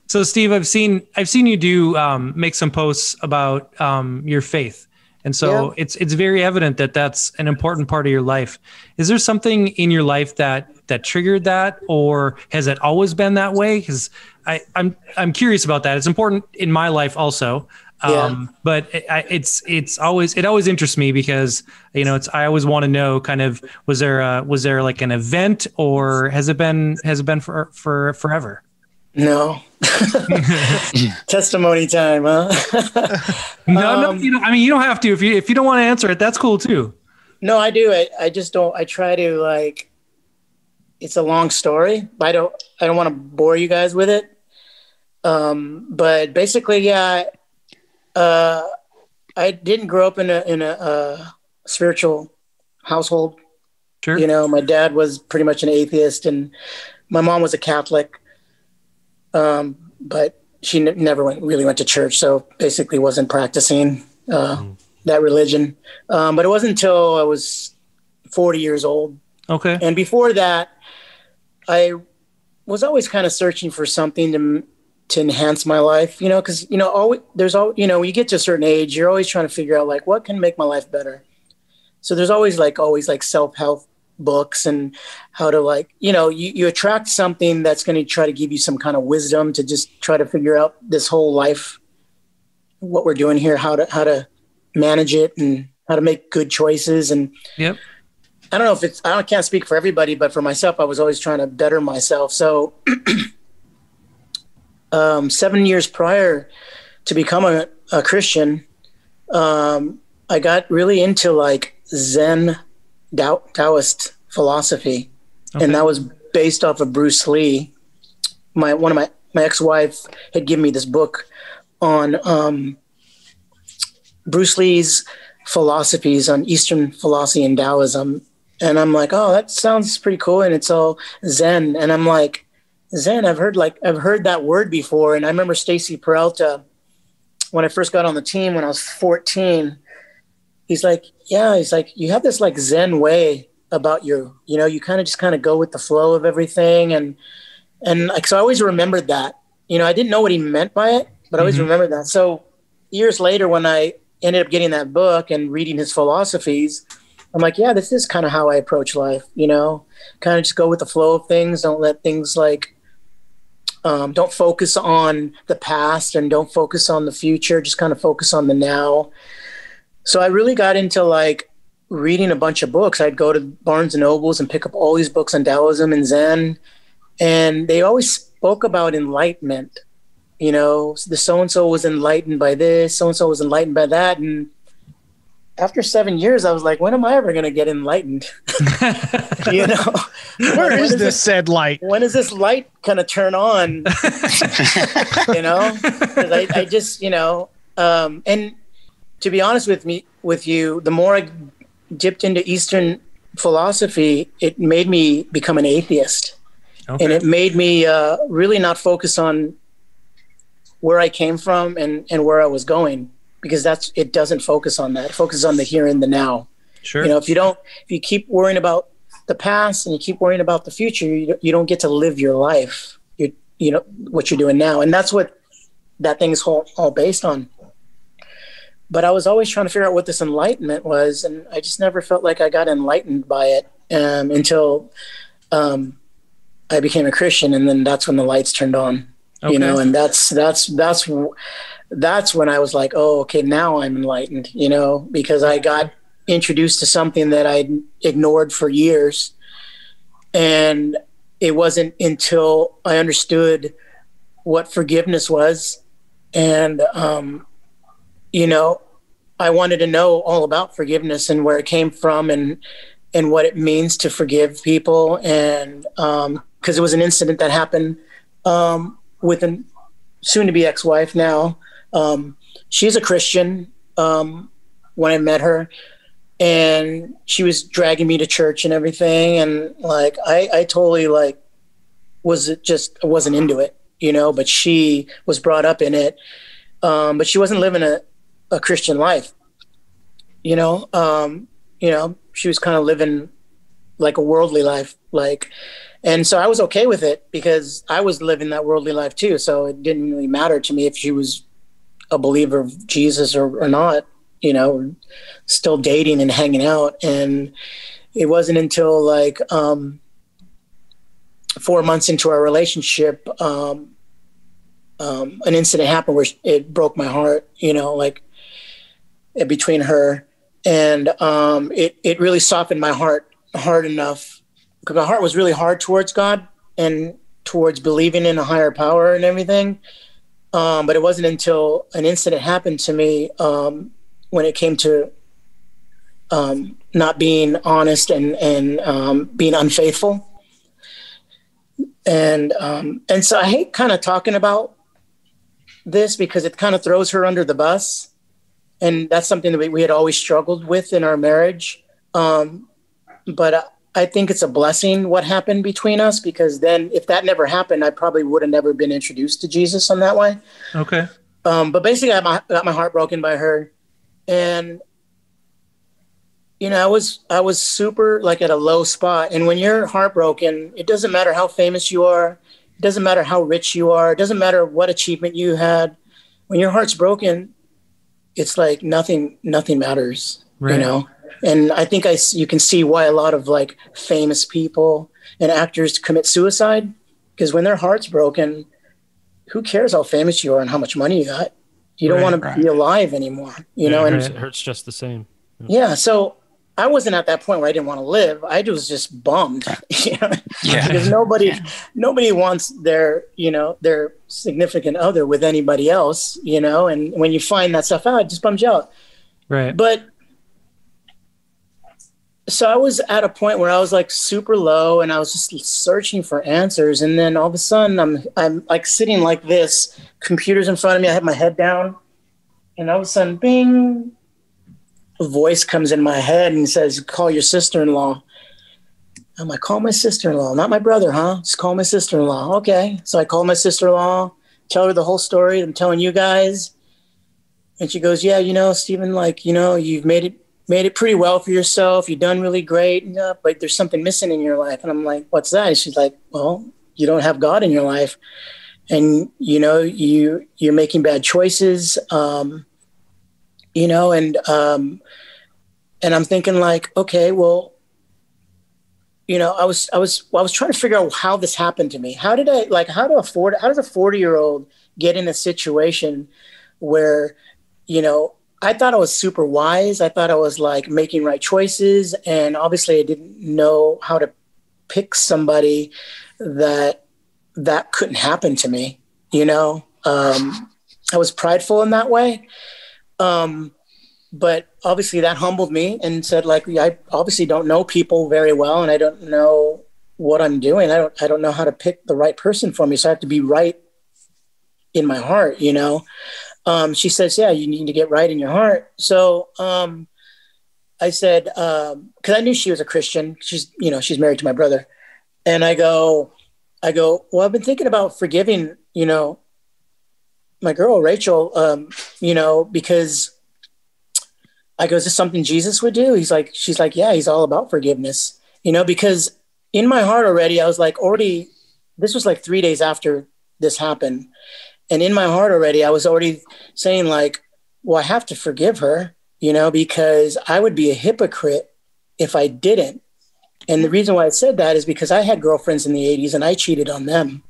So Steve, I've seen you do make some posts about your faith, and so it's very evident that that's an important part of your life. Is there something in your life that triggered that, or has it always been that way? Because I'm curious about that. It's important in my life also. But it always interests me because, I always want to know kind of, was there like an event, or has it been for forever? No. Testimony time, huh? No, you don't have to. If you don't want to answer it, that's cool too. No, I do. I just don't, I try to it's a long story, but I don't want to bore you guys with it. But basically, I didn't grow up in a spiritual household. Sure. My dad was pretty much an atheist, and my mom was a Catholic. But she never really went to church, so basically wasn't practicing that religion. But it wasn't until I was 40 years old. Okay. And before that, I was always kind of searching for something to enhance my life, because, when you get to a certain age, you're always trying to figure out what can make my life better. So there's always self-help books and how to you attract something that's going to try to give you some kind of wisdom to just try to figure out this whole life, what we're doing here, how to manage it and how to make good choices. And yep. I don't know if I can't speak for everybody, but for myself, I was always trying to better myself. So 7 years prior to become a Christian, I got really into Zen Taoist philosophy. Okay. And that was based off of Bruce Lee. My ex-wife had given me this book on Bruce Lee's philosophies on Eastern philosophy and Taoism. And I'm like, oh, that sounds pretty cool. And it's all Zen. And I'm like, Zen, I've heard that word before. And I remember Stacy Peralta, when I first got on the team when I was 14, he's like, you have this Zen way about you, you kind of go with the flow of everything. And so I always remembered that, I didn't know what he meant by it, but I always remembered that. So years later, when I ended up getting that book and reading his philosophies, I'm like, yeah, this is kind of how I approach life, kind of just go with the flow of things. Don't let things don't focus on the past and don't focus on the future, just kind of focus on the now. So I really got into reading a bunch of books. I'd go to Barnes and Nobles and pick up all these books on Taoism and Zen. And they always spoke about enlightenment. The so-and-so was enlightened by this, so-and-so was enlightened by that. And after 7 years, I was like, when am I ever going to get enlightened? Where is this said light? When is this light kind of turn on? 'Cause I just, and to be honest with you, the more I dipped into Eastern philosophy, it made me become an atheist. Okay. And it made me really not focus on where I came from and where I was going, because it doesn't focus on that. It focuses on the here and the now. Sure. If you keep worrying about the past and you keep worrying about the future, you don't get to live your life. What you're doing now. And that's what that thing is all based on. But I was always trying to figure out what this enlightenment was. And I just never felt like I got enlightened by it until I became a Christian. And then that's when the lights turned on, okay. And that's when I was like, oh, okay, now I'm enlightened, because I got introduced to something that I ignored for years. And it wasn't until I understood what forgiveness was. And, you know, I wanted to know all about forgiveness and where it came from and what it means to forgive people. And because it was an incident that happened with a soon-to-be ex-wife now. She's a Christian when I met her. And she was dragging me to church and everything. And like, I totally like, wasn't into it, you know, but she was brought up in it. But she wasn't living a Christian life, you know, she was kind of living like a worldly life. And so I was okay with it because I was living that worldly life too. So it didn't really matter to me if she was a believer of Jesus or not. You know, still dating and hanging out. And it wasn't until like 4 months into our relationship, an incident happened where it broke my heart, you know, like between her. And it really softened my heart hard enough because my heart was really hard towards God and towards believing in a higher power and everything. But it wasn't until an incident happened to me when it came to not being honest and being unfaithful. And so I hate kind of talking about this because it kind of throws her under the bus. And that's something that we had always struggled with in our marriage. But I think it's a blessing what happened between us, because then if that never happened, I probably would have never been introduced to Jesus on that way. Okay. But basically I got my heart broken by her. And, you know, I was super like at a low spot. And when you're heartbroken, it doesn't matter how famous you are. It doesn't matter how rich you are. It doesn't matter what achievement you had. When your heart's broken, it's like nothing matters, right. You know? And I think you can see why a lot of like famous people and actors commit suicide, because when their heart's broken, who cares how famous you are and how much money you got? You don't want to be alive anymore, you know? And it hurts just the same. Yeah. So I wasn't at that point where I didn't want to live. I was just bummed, you know? Because nobody wants their significant other with anybody else, you know? And when you find that stuff out, it just bums you out. Right. But so I was at a point where I was like super low and I was just searching for answers. And then all of a sudden I'm like sitting like this, computers in front of me. I have my head down and all of a sudden, bing, a voice comes in my head and says, call your sister-in-law. I'm like, call my sister-in-law, not my brother, huh? Just call my sister-in-law. Okay. So I call my sister-in-law, tell her the whole story I'm telling you guys. And she goes, yeah, you know, Stephen, like, you know, you've made it pretty well for yourself. You've done really great. But there's something missing in your life. And I'm like, what's that? And she's like, well, you don't have God in your life. And, you know, you're making bad choices, you know, and I'm thinking like, okay, well, you know, I was trying to figure out how this happened to me. How does a 40-year-old get in a situation where, you know, I thought I was super wise. I thought I was like making right choices. And obviously I didn't know how to pick somebody that couldn't happen to me. You know, I was prideful in that way. But obviously that humbled me and said, like, I obviously don't know people very well and I don't know what I'm doing. I don't know how to pick the right person for me. So I have to be right in my heart, you know? She says, yeah, you need to get right in your heart. So I said, because I knew she was a Christian. She's married to my brother. And I go, well, I've been thinking about forgiving, you know, my girl, Rachel, you know, because I go, is this something Jesus would do? She's like, yeah, he's all about forgiveness, you know, because in my heart already, I was like, this was like 3 days after this happened. And in my heart already, I was already saying like, well, I have to forgive her, you know, because I would be a hypocrite if I didn't. And the reason why I said that is because I had girlfriends in the 80s and I cheated on them,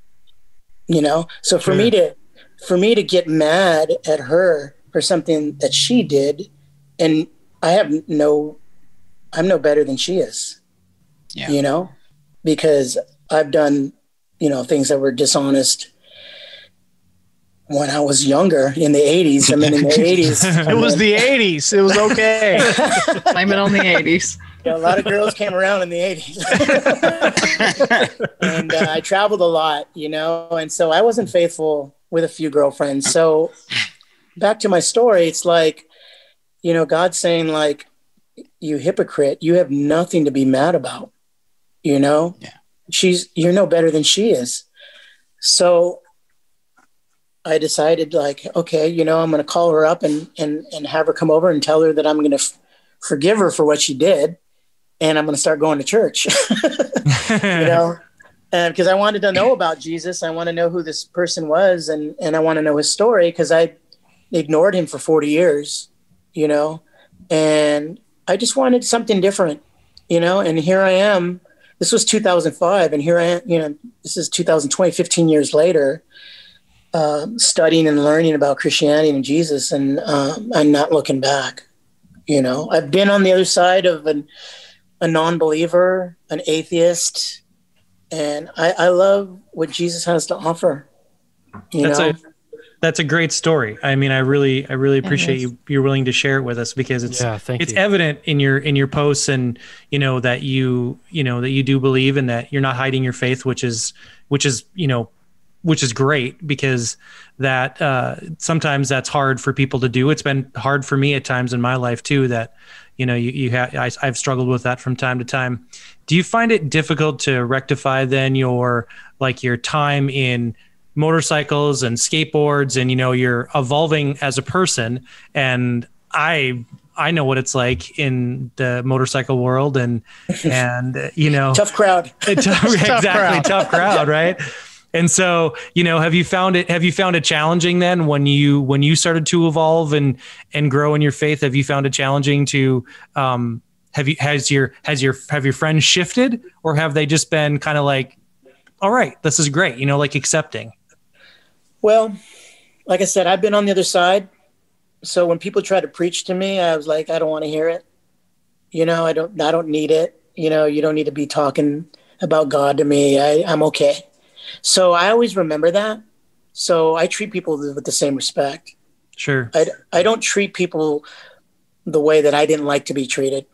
you know? So for me to get mad at her for something that she did, and I have no I'm no better than she is, you know, because I've done, you know, things that were dishonest when I was younger in the 80s. I mean, in the 80s. It was the 80s. It was okay. Blame it on the 80s. Yeah, a lot of girls came around in the 80s. And I traveled a lot, you know, and so I wasn't faithful with a few girlfriends. So back to my story, it's like, you know, God's saying, like, you hypocrite, you have nothing to be mad about, you know? Yeah. You're no better than she is. So I decided, like, okay, you know, I'm going to call her up and have her come over and tell her that I'm going to forgive her for what she did. And I'm going to start going to church, you know, and because I wanted to know about Jesus. I want to know who this person was. And I want to know his story, because I ignored him for 40 years, you know, and I just wanted something different, you know, and here I am. This was 2005. And here I am, you know, this is 2020, 15 years later, studying and learning about Christianity and Jesus. And I'm not looking back. You know, I've been on the other side of a non-believer, an atheist, and I love what Jesus has to offer. That's a great story. I mean, I really appreciate you're willing to share it with us, because it's evident in your posts, and you know that you do believe, and that you're not hiding your faith, which is great, because that sometimes that's hard for people to do. It's been hard for me at times in my life too, that, you know, I've struggled with that from time to time. Do you find it difficult to rectify then your time in motorcycles and skateboards, and, you know, you're evolving as a person, and I know what it's like in the motorcycle world, and you know, tough crowd. Tough crowd, right? And so, you know, have you found it challenging then when you started to evolve and grow in your faith? Have you found it challenging to, have your friends shifted, or have they just been kind of like, all right, this is great, you know, like accepting? Well, like I said, I've been on the other side. So when people try to preach to me, I was like, I don't want to hear it. You know, I don't need it. You know, you don't need to be talking about God to me. I'm okay. So I always remember that. So I treat people with the same respect. Sure. I don't treat people the way that I didn't like to be treated.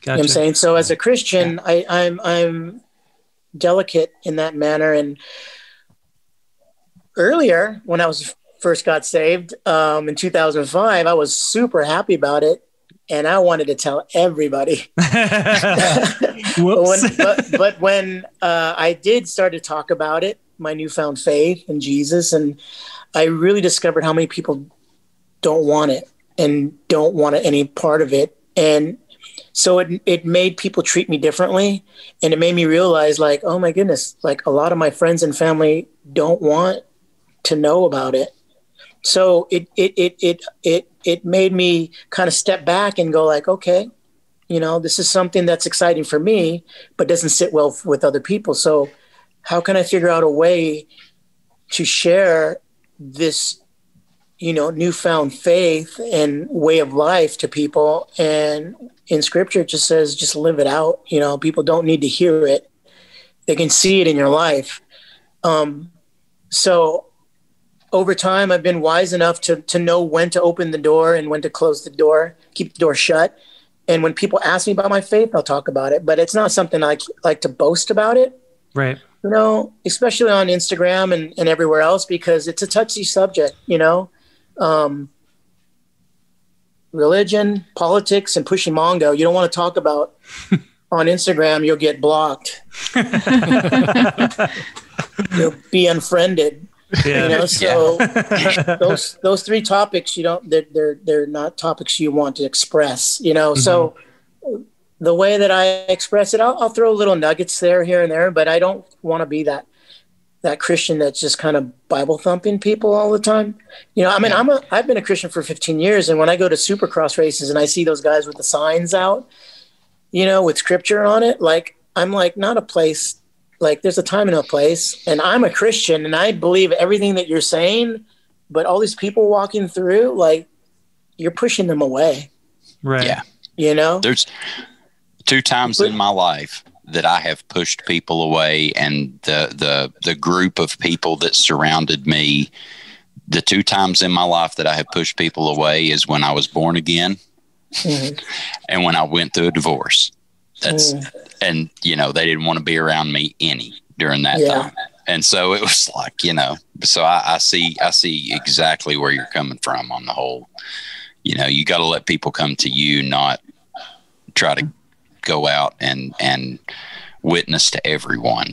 Gotcha. You know what I'm saying? So as a Christian, I'm delicate in that manner. And earlier, when I first got saved in 2005, I was super happy about it. And I wanted to tell everybody. but when I did start to talk about it, my newfound faith in Jesus, and I really discovered how many people don't want it and don't want any part of it. And so it made people treat me differently. And it made me realize, like, oh my goodness, like a lot of my friends and family don't want to know about it. So it made me kind of step back and go like, okay, you know, this is something that's exciting for me, but doesn't sit well with other people. So how can I figure out a way to share this, you know, newfound faith and way of life to people? And in scripture, it just says, just live it out. You know, people don't need to hear it. They can see it in your life. So over time, I've been wise enough to know when to open the door and when to close the door, keep the door shut. And when people ask me about my faith, I'll talk about it. But it's not something I like to boast about it. Right. You know, especially on Instagram and everywhere else, because it's a touchy subject, you know. Religion, politics, and pushing Mongo, you don't want to talk about on Instagram. You'll get blocked. You'll be unfriended. Yeah. You know, so those three topics, they're not topics you want to express, you know. Mm-hmm. So the way that I express it, I'll throw little nuggets here and there, but I don't want to be that Christian that's just kind of Bible thumping people all the time. You know, I mean, I've been a Christian for 15 years, and when I go to Supercross races and I see those guys with the signs out, you know, with scripture on it, like, I'm like, not a place. Like, there's a time and a place, and I'm a Christian and I believe everything that you're saying, but all these people walking through, like, you're pushing them away. Right. Yeah. There's 2 times in my life that I have pushed people away, and the group of people that surrounded me, the 2 times in my life that I have pushed people away is when I was born again and when I went through a divorce. And, they didn't want to be around me during that time. And so it was like, so I see exactly where you're coming from on the whole, you got to let people come to you, not try to go out and witness to everyone,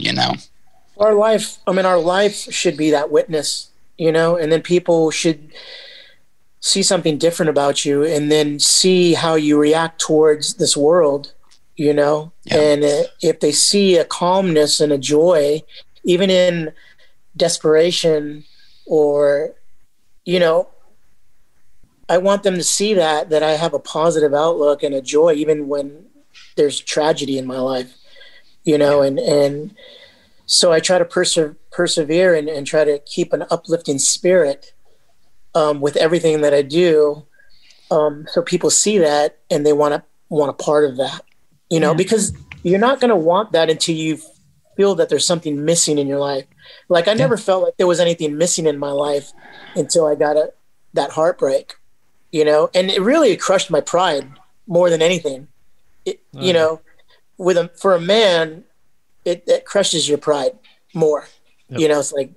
Our life should be that witness, and then people should see something different about you and then see how you react towards this world, and if they see a calmness and a joy, even in desperation, or, I want them to see that I have a positive outlook and a joy, even when there's tragedy in my life, and so I try to persevere and try to keep an uplifting spirit with everything that I do. So people see that and they want a part of that, because you're not going to want that until you feel that there's something missing in your life. Like I never felt like there was anything missing in my life until I got that heartbreak, and it really crushed my pride more than anything. For a man, it crushes your pride more. It's like,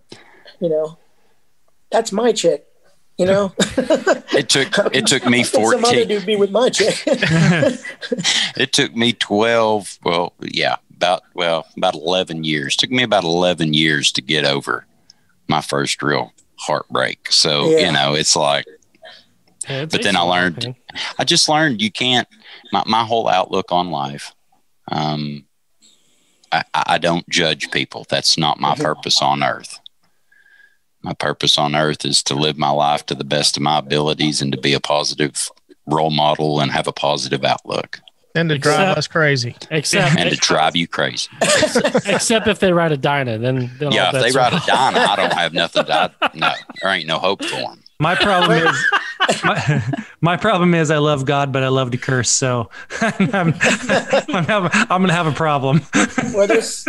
that's my chick. It took me 14. Some other dude be with my chick. It took me 12. About 11 years. Took me about 11 years to get over my first real heartbreak. So, it's like, but then I just learned you can't, my whole outlook on life. I don't judge people. That's not my purpose on earth. My purpose on earth is to live my life to the best of my abilities and to be a positive role model and have a positive outlook. And to drive us crazy. And to drive you crazy. Except if they ride a Dyna, then if they ride a Dyna, I don't have nothing there ain't no hope for them. My problem is I love God, but I love to curse. So I'm going to have a problem. That's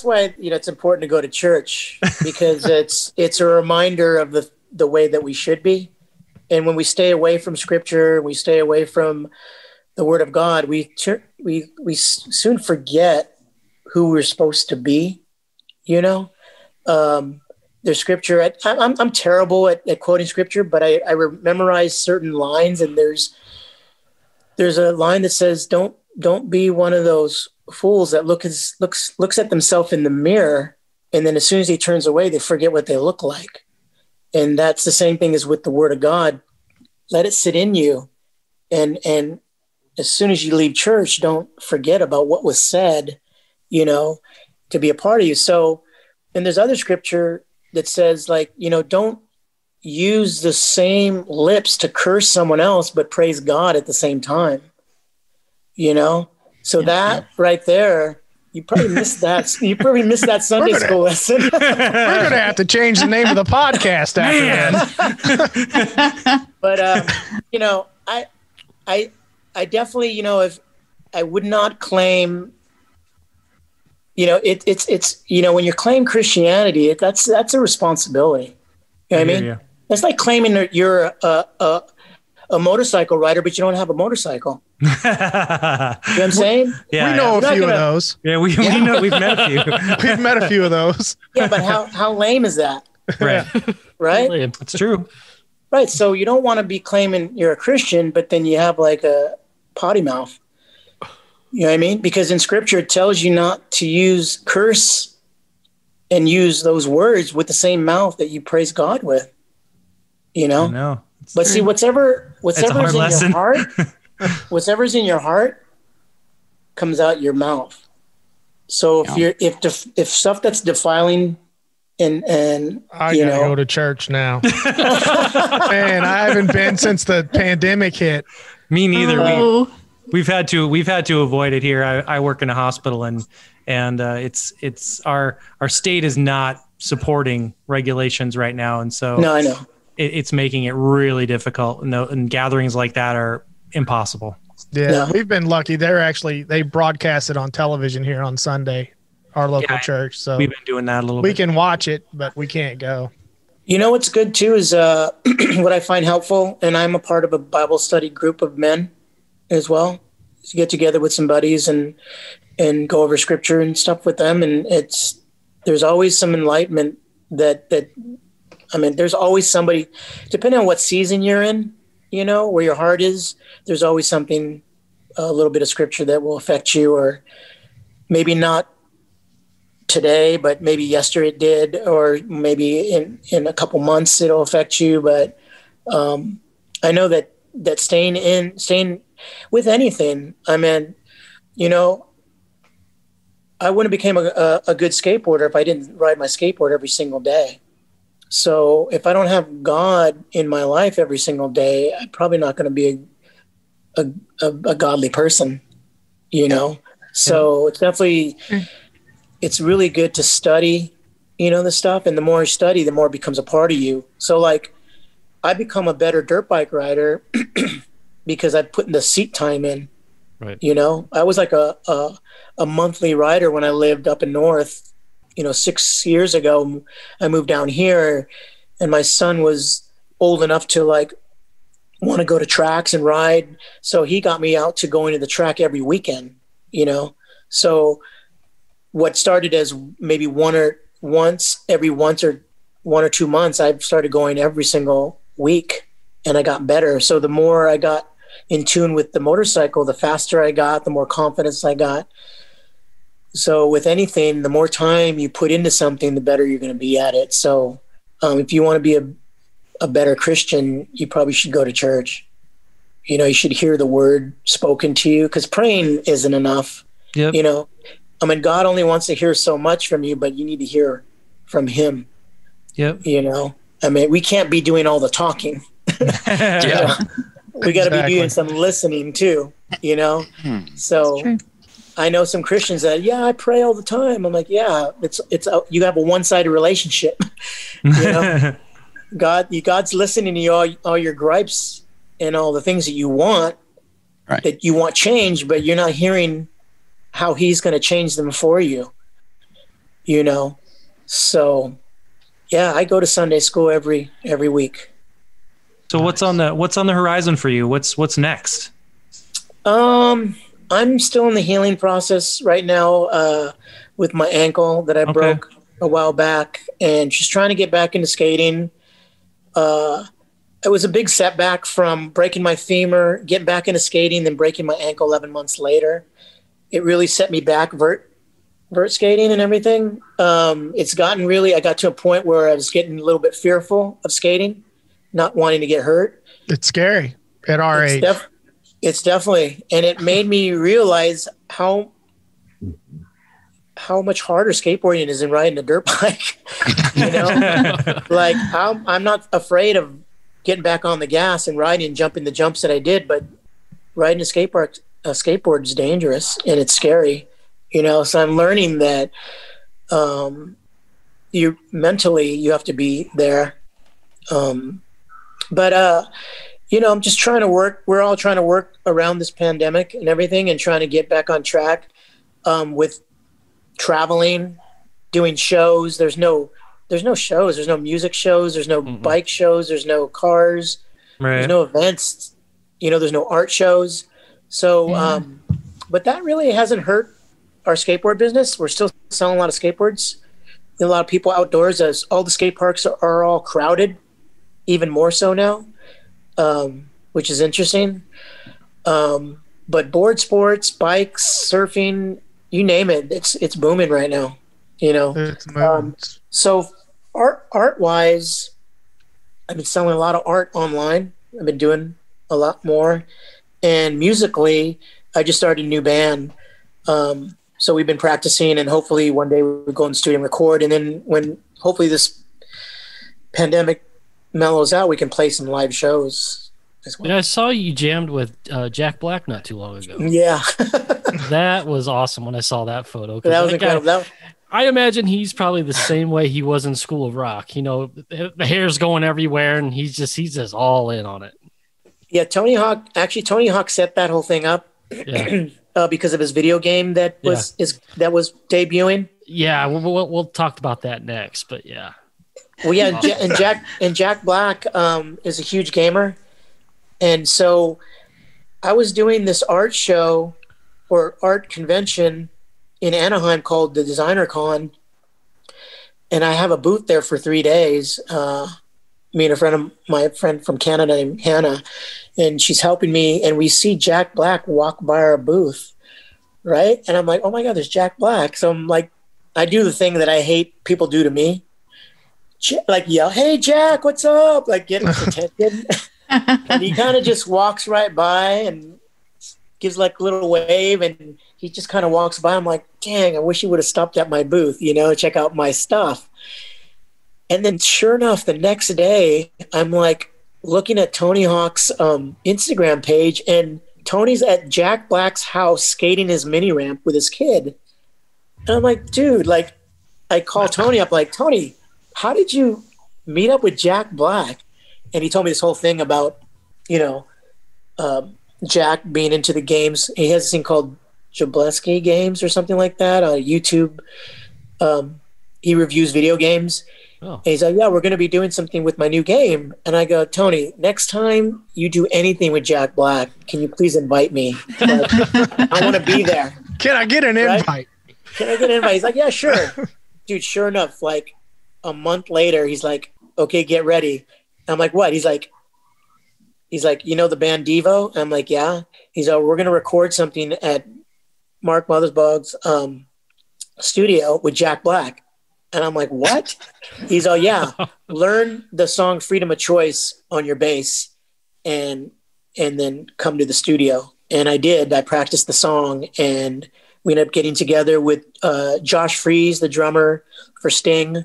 why, it's important to go to church, because it's a reminder of the way that we should be. And when we stay away from scripture, we stay away from the word of God, we soon forget who we're supposed to be, there's scripture. I'm terrible at quoting scripture, but I memorize certain lines, and there's a line that says, don't be one of those fools that looks at themselves in the mirror, and then as soon as he turns away, they forget what they look like. And that's the same thing as with the word of God. Let it sit in you, and as soon as you leave church, don't forget about what was said, to be a part of you. So, and there's other scripture that says, like, don't use the same lips to curse someone else, but praise God at the same time, So that right there, you probably missed that. You probably missed that Sunday school lesson. We're going to have to change the name of the podcast after that. But, I definitely, if I would not claim, it's when you claim Christianity, that's a responsibility. You know what I mean? Yeah. It's like claiming that you're a motorcycle rider, but you don't have a motorcycle. You know what I'm saying? Yeah, we know a few of those. Yeah, we know, we've met a few. We've met a few of those. Yeah, but how lame is that? Right. Right? It's true. Right. So you don't want to be claiming you're a Christian, but then you have like a potty mouth. You know what I mean? Because in scripture, it tells you not to curse and use those words with the same mouth that you praise God with, I know. But see, whatever's in your heart, whatever's in your heart comes out your mouth. So if stuff that's defiling and I gotta go to church now. Man, I haven't been since the pandemic hit. Me neither. We've had to avoid it here. I work in a hospital, and it's our state is not supporting regulations right now, and so no, I know it's making it really difficult. And gatherings like that are impossible. Yeah, we've been lucky. They broadcast it on television here on Sunday, our local church. So we've been doing that a little bit. We can watch it, but we can't go. You know what's good too is what I find helpful, and I'm a part of a Bible study group of men as well. To get together with some buddies and go over scripture and stuff with them, and there's always some enlightenment there's always somebody, depending on what season you're in, where your heart is, there's always something, a little bit of scripture that will affect you, or maybe not today, but maybe yesterday it did, or maybe in a couple months it'll affect you. But I know that staying with anything, I wouldn't have become a good skateboarder if I didn't ride my skateboard every single day. So if I don't have God in my life every single day, I'm probably not going to be a godly person, So it's definitely, it's really good to study, the stuff. And the more you study, the more it becomes a part of you. So like I become a better dirt bike rider because I put the seat time in, right? I was like a monthly rider when I lived up in North. 6 years ago, I moved down here, and my son was old enough to like want to go to tracks and ride. So he got me out to going to the track every weekend, So what started as maybe one or 1 or 2 months, I've started going every single week, and I got better. So the more I got in tune with the motorcycle, the faster I got, the more confidence I got. So with anything, the more time you put into something, the better you're going to be at it. So if you want to be a better Christian, you probably should go to church. You should hear the word spoken to you, because praying isn't enough. Yep. God only wants to hear so much from you, but you need to hear from him. Yep. We can't be doing all the talking. Yeah. We got to be doing some listening too, So I know some Christians that, I pray all the time. I'm like, it's you have a one-sided relationship. God's listening to you, all your gripes and all the things that you want, right, that you want change, but you're not hearing how he's going to change them for you. So I go to Sunday school every week. So what's on the horizon for you? What's next? I'm still in the healing process right now with my ankle that I broke a while back, and just trying to get back into skating. It was a big setback from breaking my femur, getting back into skating, then breaking my ankle 11 months later. It really set me back vert skating and everything. It's gotten I got to a point where I was getting a little bit fearful of skating, not wanting to get hurt. It's scary at our age. It's definitely, and it made me realize how much harder skateboarding is than riding a dirt bike. Like I'm not afraid of getting back on the gas and riding and jumping the jumps that I did, but riding a skateboard is dangerous and it's scary, So I'm learning that you have to be there. I'm just trying to work. We're all trying to work around this pandemic and everything, and trying to get back on track with traveling, doing shows. There's no shows. There's no music shows. There's no bike shows. There's no cars. Right. There's no events. There's no art shows. So, but that really hasn't hurt our skateboard business. We're still selling a lot of skateboards. A lot of people outdoors, as all the skate parks are all crowded, even more so now. Which is interesting. But board sports, bikes, surfing, you name it, it's booming right now, It's moving. So art wise, I've been selling a lot of art online. I've been doing a lot more. And musically, I just started a new band. So we've been practicing, and hopefully one day we'll go in the studio and record. And then when hopefully this pandemic mellows out, we can play some live shows as well. Yeah, I saw you jammed with Jack Black not too long ago. Yeah. That was awesome when I saw that photo. That was incredible. I imagine he's probably the same way he was in School of Rock. The hair's going everywhere, and he's just all in on it. Yeah, Tony Hawk set that whole thing up because of his video game that was debuting. Yeah, we'll talk about that next, but yeah. Well, yeah, and Jack Black is a huge gamer, and so I was doing this art show or art convention in Anaheim called the Designer Con, and I have a booth there for 3 days. Me and my friend from Canada named Hannah, and she's helping me, and we see Jack Black walk by our booth, right? And I'm like, oh my God, there's Jack Black. So I'm like, I do the thing that I hate people do to me. Like yell, hey Jack, what's up? Like get his attention. And he kind of just walks right by and gives like a little wave, and he just kind of walks by. I'm like, dang, I wish he would have stopped at my booth, check out my stuff. And then sure enough, the next day I'm like looking at Tony Hawk's Instagram page, and Tony's at Jack Black's house skating his mini ramp with his kid. And I'm like, dude, like I call Tony up like, Tony, how did you meet up with Jack Black? And he told me this whole thing about, Jack being into the games. He has this thing called Jableski Games or something like that on YouTube. He reviews video games. Oh. And he's like, yeah, we're going to be doing something with my new game. And I go, Tony, next time you do anything with Jack Black, can you please invite me? Like, I want to be there. Can I get an invite? Can I get an invite? He's like, yeah, sure. Dude, sure enough, like a month later, he's like, okay, get ready. I'm like, what? He's like, the band Devo? I'm like, yeah. He's like, we're going to record something at Mark Mothersbaug's studio with Jack Black. And I'm like, what? He's like, yeah, learn the song Freedom of Choice on your bass and then come to the studio. And I did. I practiced the song, and we ended up getting together with Josh Freese, the drummer for Sting,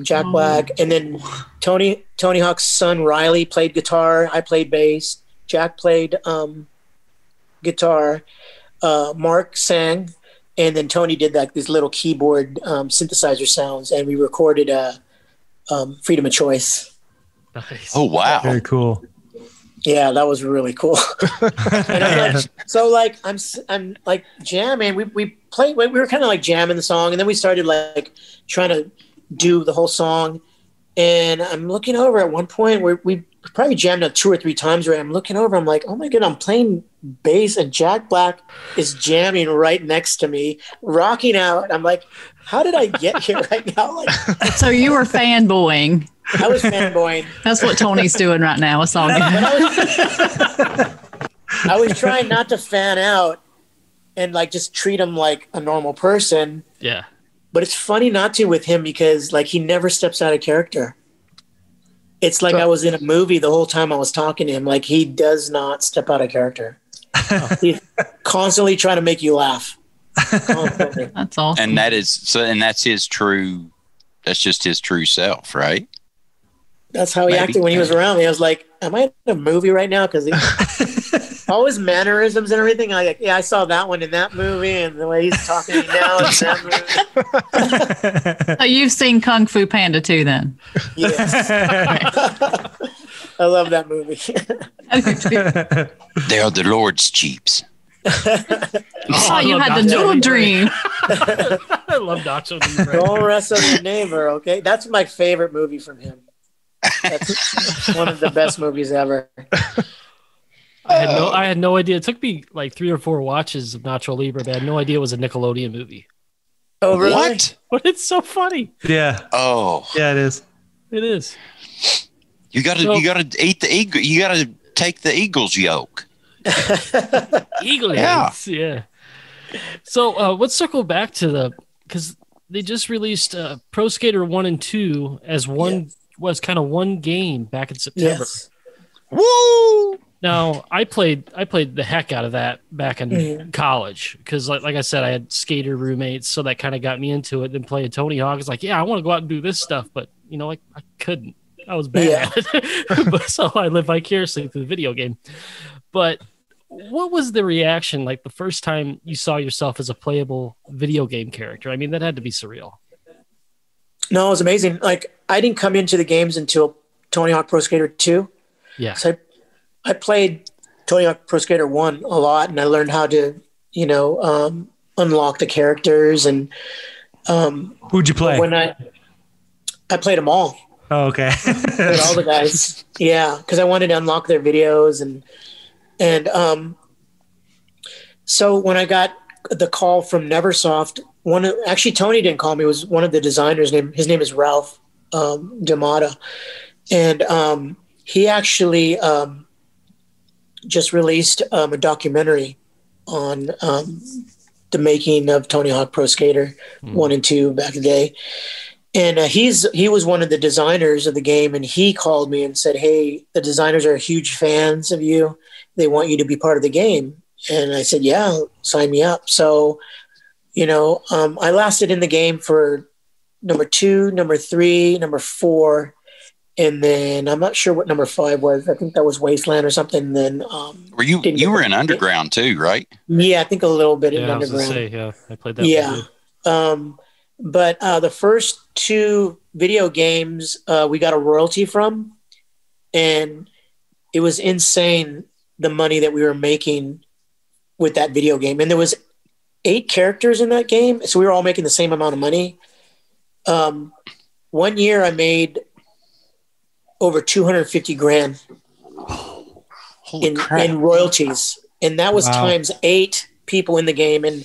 Jack Black, and then Tony Hawk's son Riley played guitar. I played bass. Jack played guitar. Mark sang, and then Tony did like these little keyboard synthesizer sounds, and we recorded Freedom of Choice. Nice. Oh wow, very cool. Yeah, that was really cool. And I'm like, so like I'm like jamming. We played. We were kind of like jamming the song, and then we started like trying to do the whole song. And I'm looking over at one point where we probably jammed it 2 or 3 times. Where I'm looking over, I'm like, oh my god, I'm playing bass, and Jack Black is jamming right next to me, rocking out. I'm like, how did I get here right now? Like, so you were fanboying. I was fanboying. That's what Tony's doing right now. It's all good. I was trying not to fan out and like just treat him like a normal person. Yeah. But it's funny not to with him because like he never steps out of character. It's like I was in a movie the whole time I was talking to him. Like he does not step out of character. He's constantly trying to make you laugh. Constantly. That's all. And that's his true. That's just his true self, right? That's how he acted when he was around me. I was like, am I in a movie right now? Because all his mannerisms and everything. I like, yeah, I saw that one in that movie, and the way he's talking to me now in that movie. So you've seen Kung Fu Panda too, then? Yes. I love that movie. They are the Lord's Jeeps. You had the noodle dream. I love Nacho Libre. Don't wrestle your neighbor, okay? That's my favorite movie from him. That's one of the best movies ever. I had no idea. It took me like 3 or 4 watches of Nacho Libre, but I had no idea it was a Nickelodeon movie. Oh, really? What? But it's so funny. Yeah. Oh. Yeah, it is. It is. You gotta eat the eagle. You gotta take the eagle's yolk. Eagle eggs. Yeah. So let's circle back to because they just released Pro Skater 1 and 2 as was kind of one game back in September. Yes. Woo! Now I played the heck out of that back in college because like I said, I had skater roommates, so that kind of got me into it. Then playing Tony Hawk is like, yeah, I want to go out and do this stuff, but like I couldn't. I was bad at it. But so I lived vicariously through the video game. But what was the reaction like the first time you saw yourself as a playable video game character? I mean, that had to be surreal. No, it was amazing. Like I didn't come into the games until Tony Hawk Pro Skater 2. Yeah. So I played Tony Hawk Pro Skater 1 a lot, and I learned how to, unlock the characters. And who'd you play? When I played them all. Oh, okay. Played all the guys. Yeah, because I wanted to unlock their videos. And so when I got the call from Neversoft, actually Tony didn't call me. It was one of the designers. His name is Ralph D'Amata. And he actually just released a documentary on the making of Tony Hawk Pro Skater 1 and 2 back in the day. And he was one of the designers of the game, and he called me and said, "Hey, the designers are huge fans of you. They want you to be part of the game." And I said, "Yeah, sign me up." So, I lasted in the game for number 2, number 3, number 4. And then I'm not sure what number 5 was. I think that was Wasteland or something. And then you were in Underground too, right? Yeah, I think a little bit in Underground. I played that. Yeah. But the first 2 video games we got a royalty from, and it was insane the money that we were making with that video game. And there was 8 characters in that game, so we were all making the same amount of money. One year I made over 250 grand in royalties. And that was times 8 people in the game. And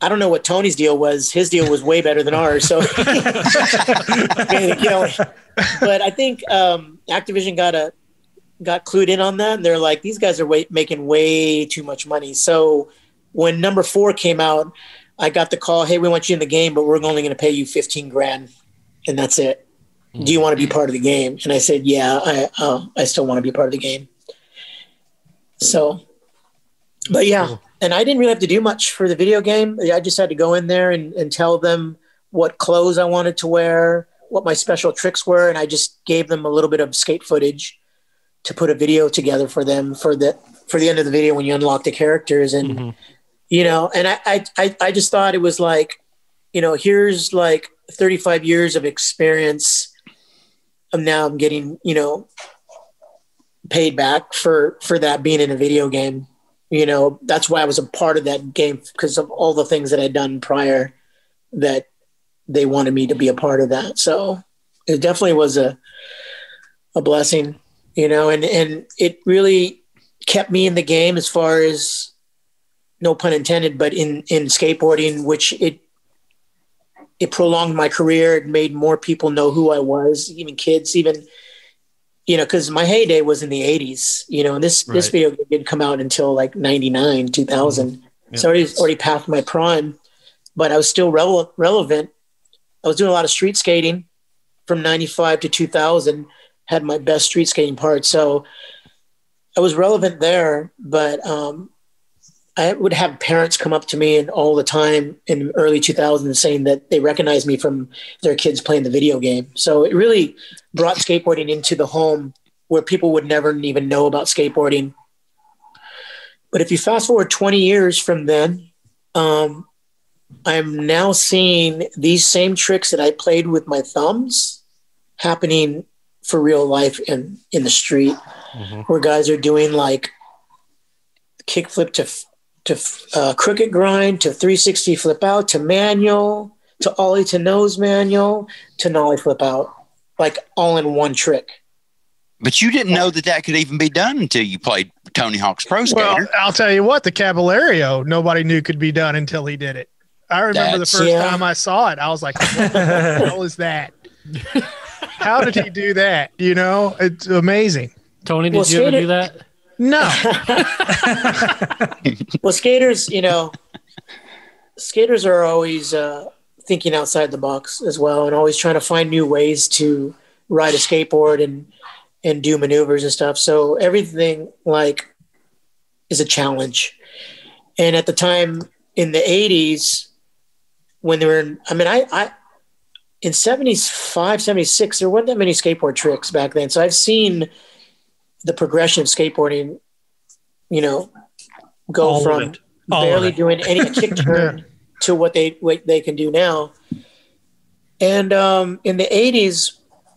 I don't know what Tony's deal was. His deal was way better than ours. So, but I think Activision got clued in on that. And they're like, these guys are making way too much money. So when number 4 came out, I got the call, "Hey, we want you in the game, but we're only going to pay you 15 grand. And that's it. Do you want to be part of the game?" And I said, "Yeah, I still want to be part of the game." So, but yeah, cool. And I didn't really have to do much for the video game. I just had to go in there and tell them what clothes I wanted to wear, what my special tricks were. And I just gave them a little bit of skate footage to put a video together for them for the end of the video when you unlock the characters. And, and I just thought it was like, here's like 35 years of experience. Now I'm getting, paid back for that being in a video game. That's why I was a part of that game, because of all the things that I'd done prior that they wanted me to be a part of that. So it definitely was a blessing, and it really kept me in the game as far as, no pun intended, but in skateboarding, which it prolonged my career. It made more people know who I was, even kids, because my heyday was in the 80s, and this video game didn't come out until like 99, 2000. Yeah. So it already passed my prime, but I was still relevant. I was doing a lot of street skating from 95 to 2000, had my best street skating part. So I was relevant there, but I would have parents come up to me and all the time in early 2000s saying that they recognized me from their kids playing the video game. So it really brought skateboarding into the home where people would never even know about skateboarding. But if you fast forward 20 years from then, I'm now seeing these same tricks that I played with my thumbs happening for real life in the street, where guys are doing like kickflip to crooked grind, to 360 flip out, to manual, to ollie to nose manual, to nollie flip out, like all in one trick. But you didn't know that could even be done until you played Tony Hawk's Pro Skater. Well, I'll tell you what, the Caballero, nobody knew could be done until he did it. I remember the first time I saw it, I was like, what the hell is that? How did he do that? It's amazing. Tony, did you ever do that? No. Well, skaters are always thinking outside the box as well, and always trying to find new ways to ride a skateboard and do maneuvers and stuff. So everything is a challenge. And at the time in the 80s, when they were in 75, 76, there weren't that many skateboard tricks back then. So I've seen the progression of skateboarding, go all from barely doing any kick turn to what they can do now. And in the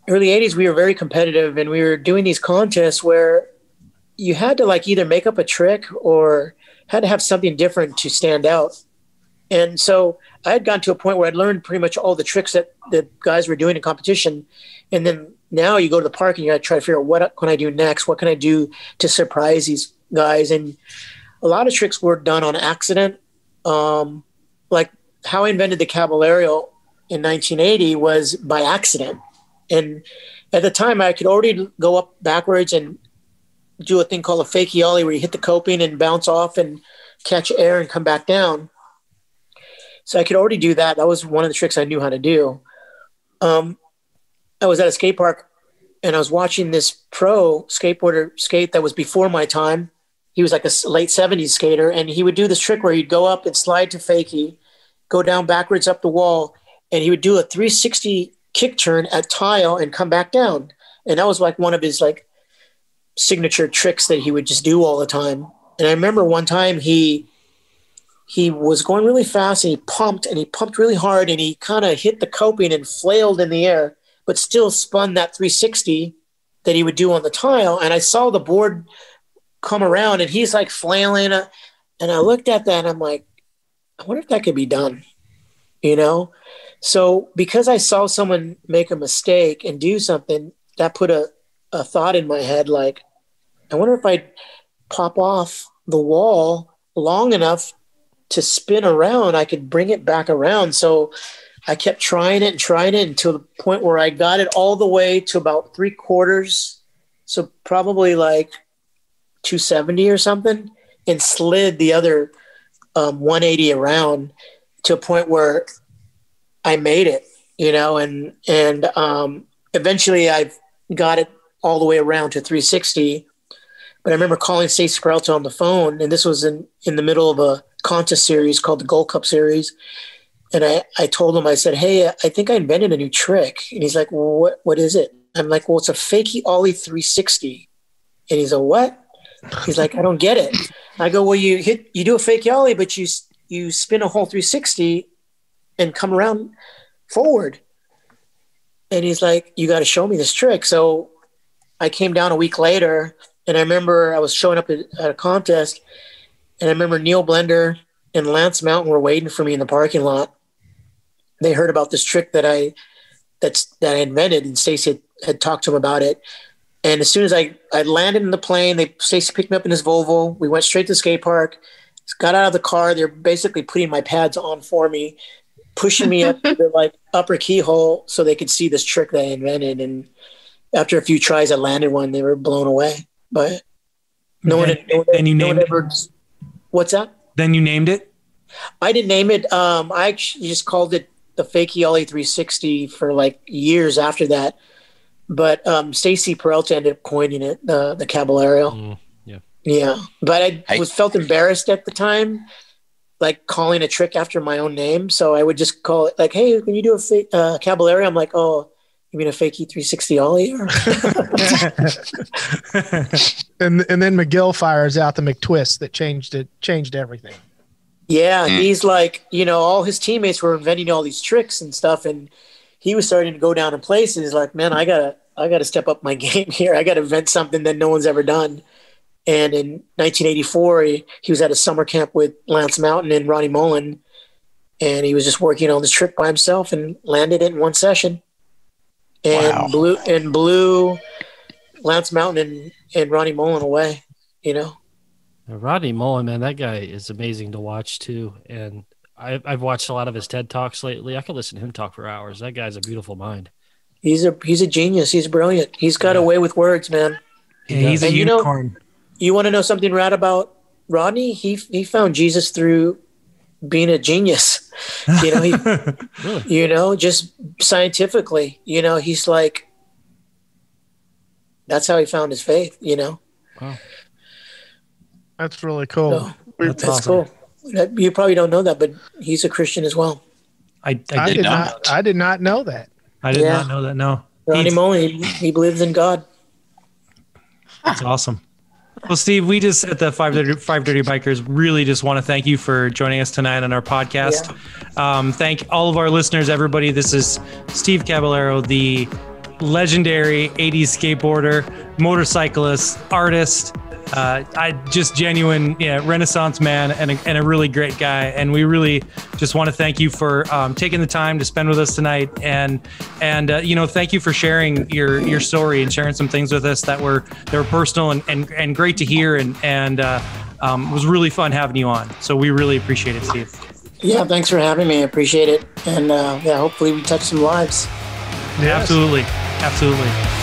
early 80s, we were very competitive, and we were doing these contests where you had to like either make up a trick or had to have something different to stand out. And so I had gotten to a point where I'd learned pretty much all the tricks that the guys were doing in competition. And then now you go to the park and you got to try to figure out what can I do next? What can I do to surprise these guys? And a lot of tricks were done on accident. Like how I invented the Caballero in 1980 was by accident. And at the time I could already go up backwards and do a thing called a fakie ollie where you hit the coping and bounce off and catch air and come back down. So I could already do that. That was one of the tricks I knew how to do. I was at a skate park and I was watching this pro skateboarder skate that was before my time. He was like a late 70s skater, and he would do this trick where he'd go up and slide to fakie, go down backwards up the wall, and he would do a 360 kick turn at tile and come back down. And that was like one of his like signature tricks that he would just do all the time. And I remember one time he was going really fast and he pumped really hard, and he kind of hit the coping and flailed in the air, but still spun that 360 that he would do on the tile. And I saw the board come around and he's like flailing. And I looked at that and I'm like, I wonder if that could be done, you know? So because I saw someone make a mistake and do something, that put a thought in my head, like, I wonder if I'd pop off the wall long enough to spin around, I could bring it back around. So I kept trying it until the point where I got it all the way to about 3/4. So probably like 270 or something, and slid the other 180 around to a point where I made it, you know, and eventually I got it all the way around to 360. But I remember calling Steve Caballero on the phone, and this was in the middle of a contest series called the Gold Cup Series. And I told him, I said, hey, I think I invented a new trick. And he's like, well, what is it? I'm like, well, it's a fakie ollie 360. And he's like, what? He's like, I don't get it. I go, well, you do a fakie ollie, but you spin a whole 360 and come around forward. And he's like, you got to show me this trick. So I came down a week later, and I remember I was showing up at a contest, and I remember Neil Blender and Lance Mountain were waiting for me in the parking lot. They heard about this trick that I invented, and Stacy had talked to him about it. And as soon as I landed in the plane, Stacy picked me up in his Volvo. We went straight to the skate park, got out of the car. They're basically putting my pads on for me, pushing me up to the like upper keyhole so they could see this trick that I invented. And after a few tries, I landed one. They were blown away. But no one ever. What's that? Then you named it? I didn't name it. I actually just called it the fakie ollie 360 for like years after that. But Stacy Peralta ended up coining it, the Caballero. Yeah. But I felt embarrassed at the time, like calling a trick after my own name. So I would just call it like, hey, can you do a Caballero? I'm like, oh, you mean a fakie 360 ollie? and then McGill fires out the McTwist that changed everything. Yeah, he's like, you know, all his teammates were inventing all these tricks and stuff, and he was starting to go down in places. He's like, man, I gotta step up my game here. I gotta invent something that no one's ever done. And in 1984, he was at a summer camp with Lance Mountain and Ronnie Mullen, and he was just working on this trick by himself and landed it in one session. And blew Lance Mountain and Ronnie Mullen away, you know. Rodney Mullen, man, that guy is amazing to watch too. And I've watched a lot of his TED Talks lately. I could listen to him talk for hours. That guy's a beautiful mind. He's a genius. He's brilliant. He's got a way with words, man. Yeah, he's a unicorn. You want to know something rad about Rodney? He found Jesus through being a genius. You know, really? You know, just scientifically, you know, he's like, that's how he found his faith, you know. Wow. That's really cool. So, that's awesome. Cool. You probably don't know that, but he's a Christian as well. I did not. I did not know that. I did not know that. No. Ronnie Mullen, he believes in God. That's awesome. Well, Steve, we just at the 530 Bikers really just want to thank you for joining us tonight on our podcast. Yeah. Thank all of our listeners, everybody. This is Steve Caballero, the legendary 80s skateboarder, motorcyclist, artist, I just genuine, Renaissance man and a really great guy. And we really just want to thank you for taking the time to spend with us tonight. And thank you for sharing your story and sharing some things with us that were personal and great to hear. And it was really fun having you on. So we really appreciate it, Steve. Yeah, thanks for having me. I appreciate it. And hopefully we touch some lives. Yeah, absolutely. Absolutely.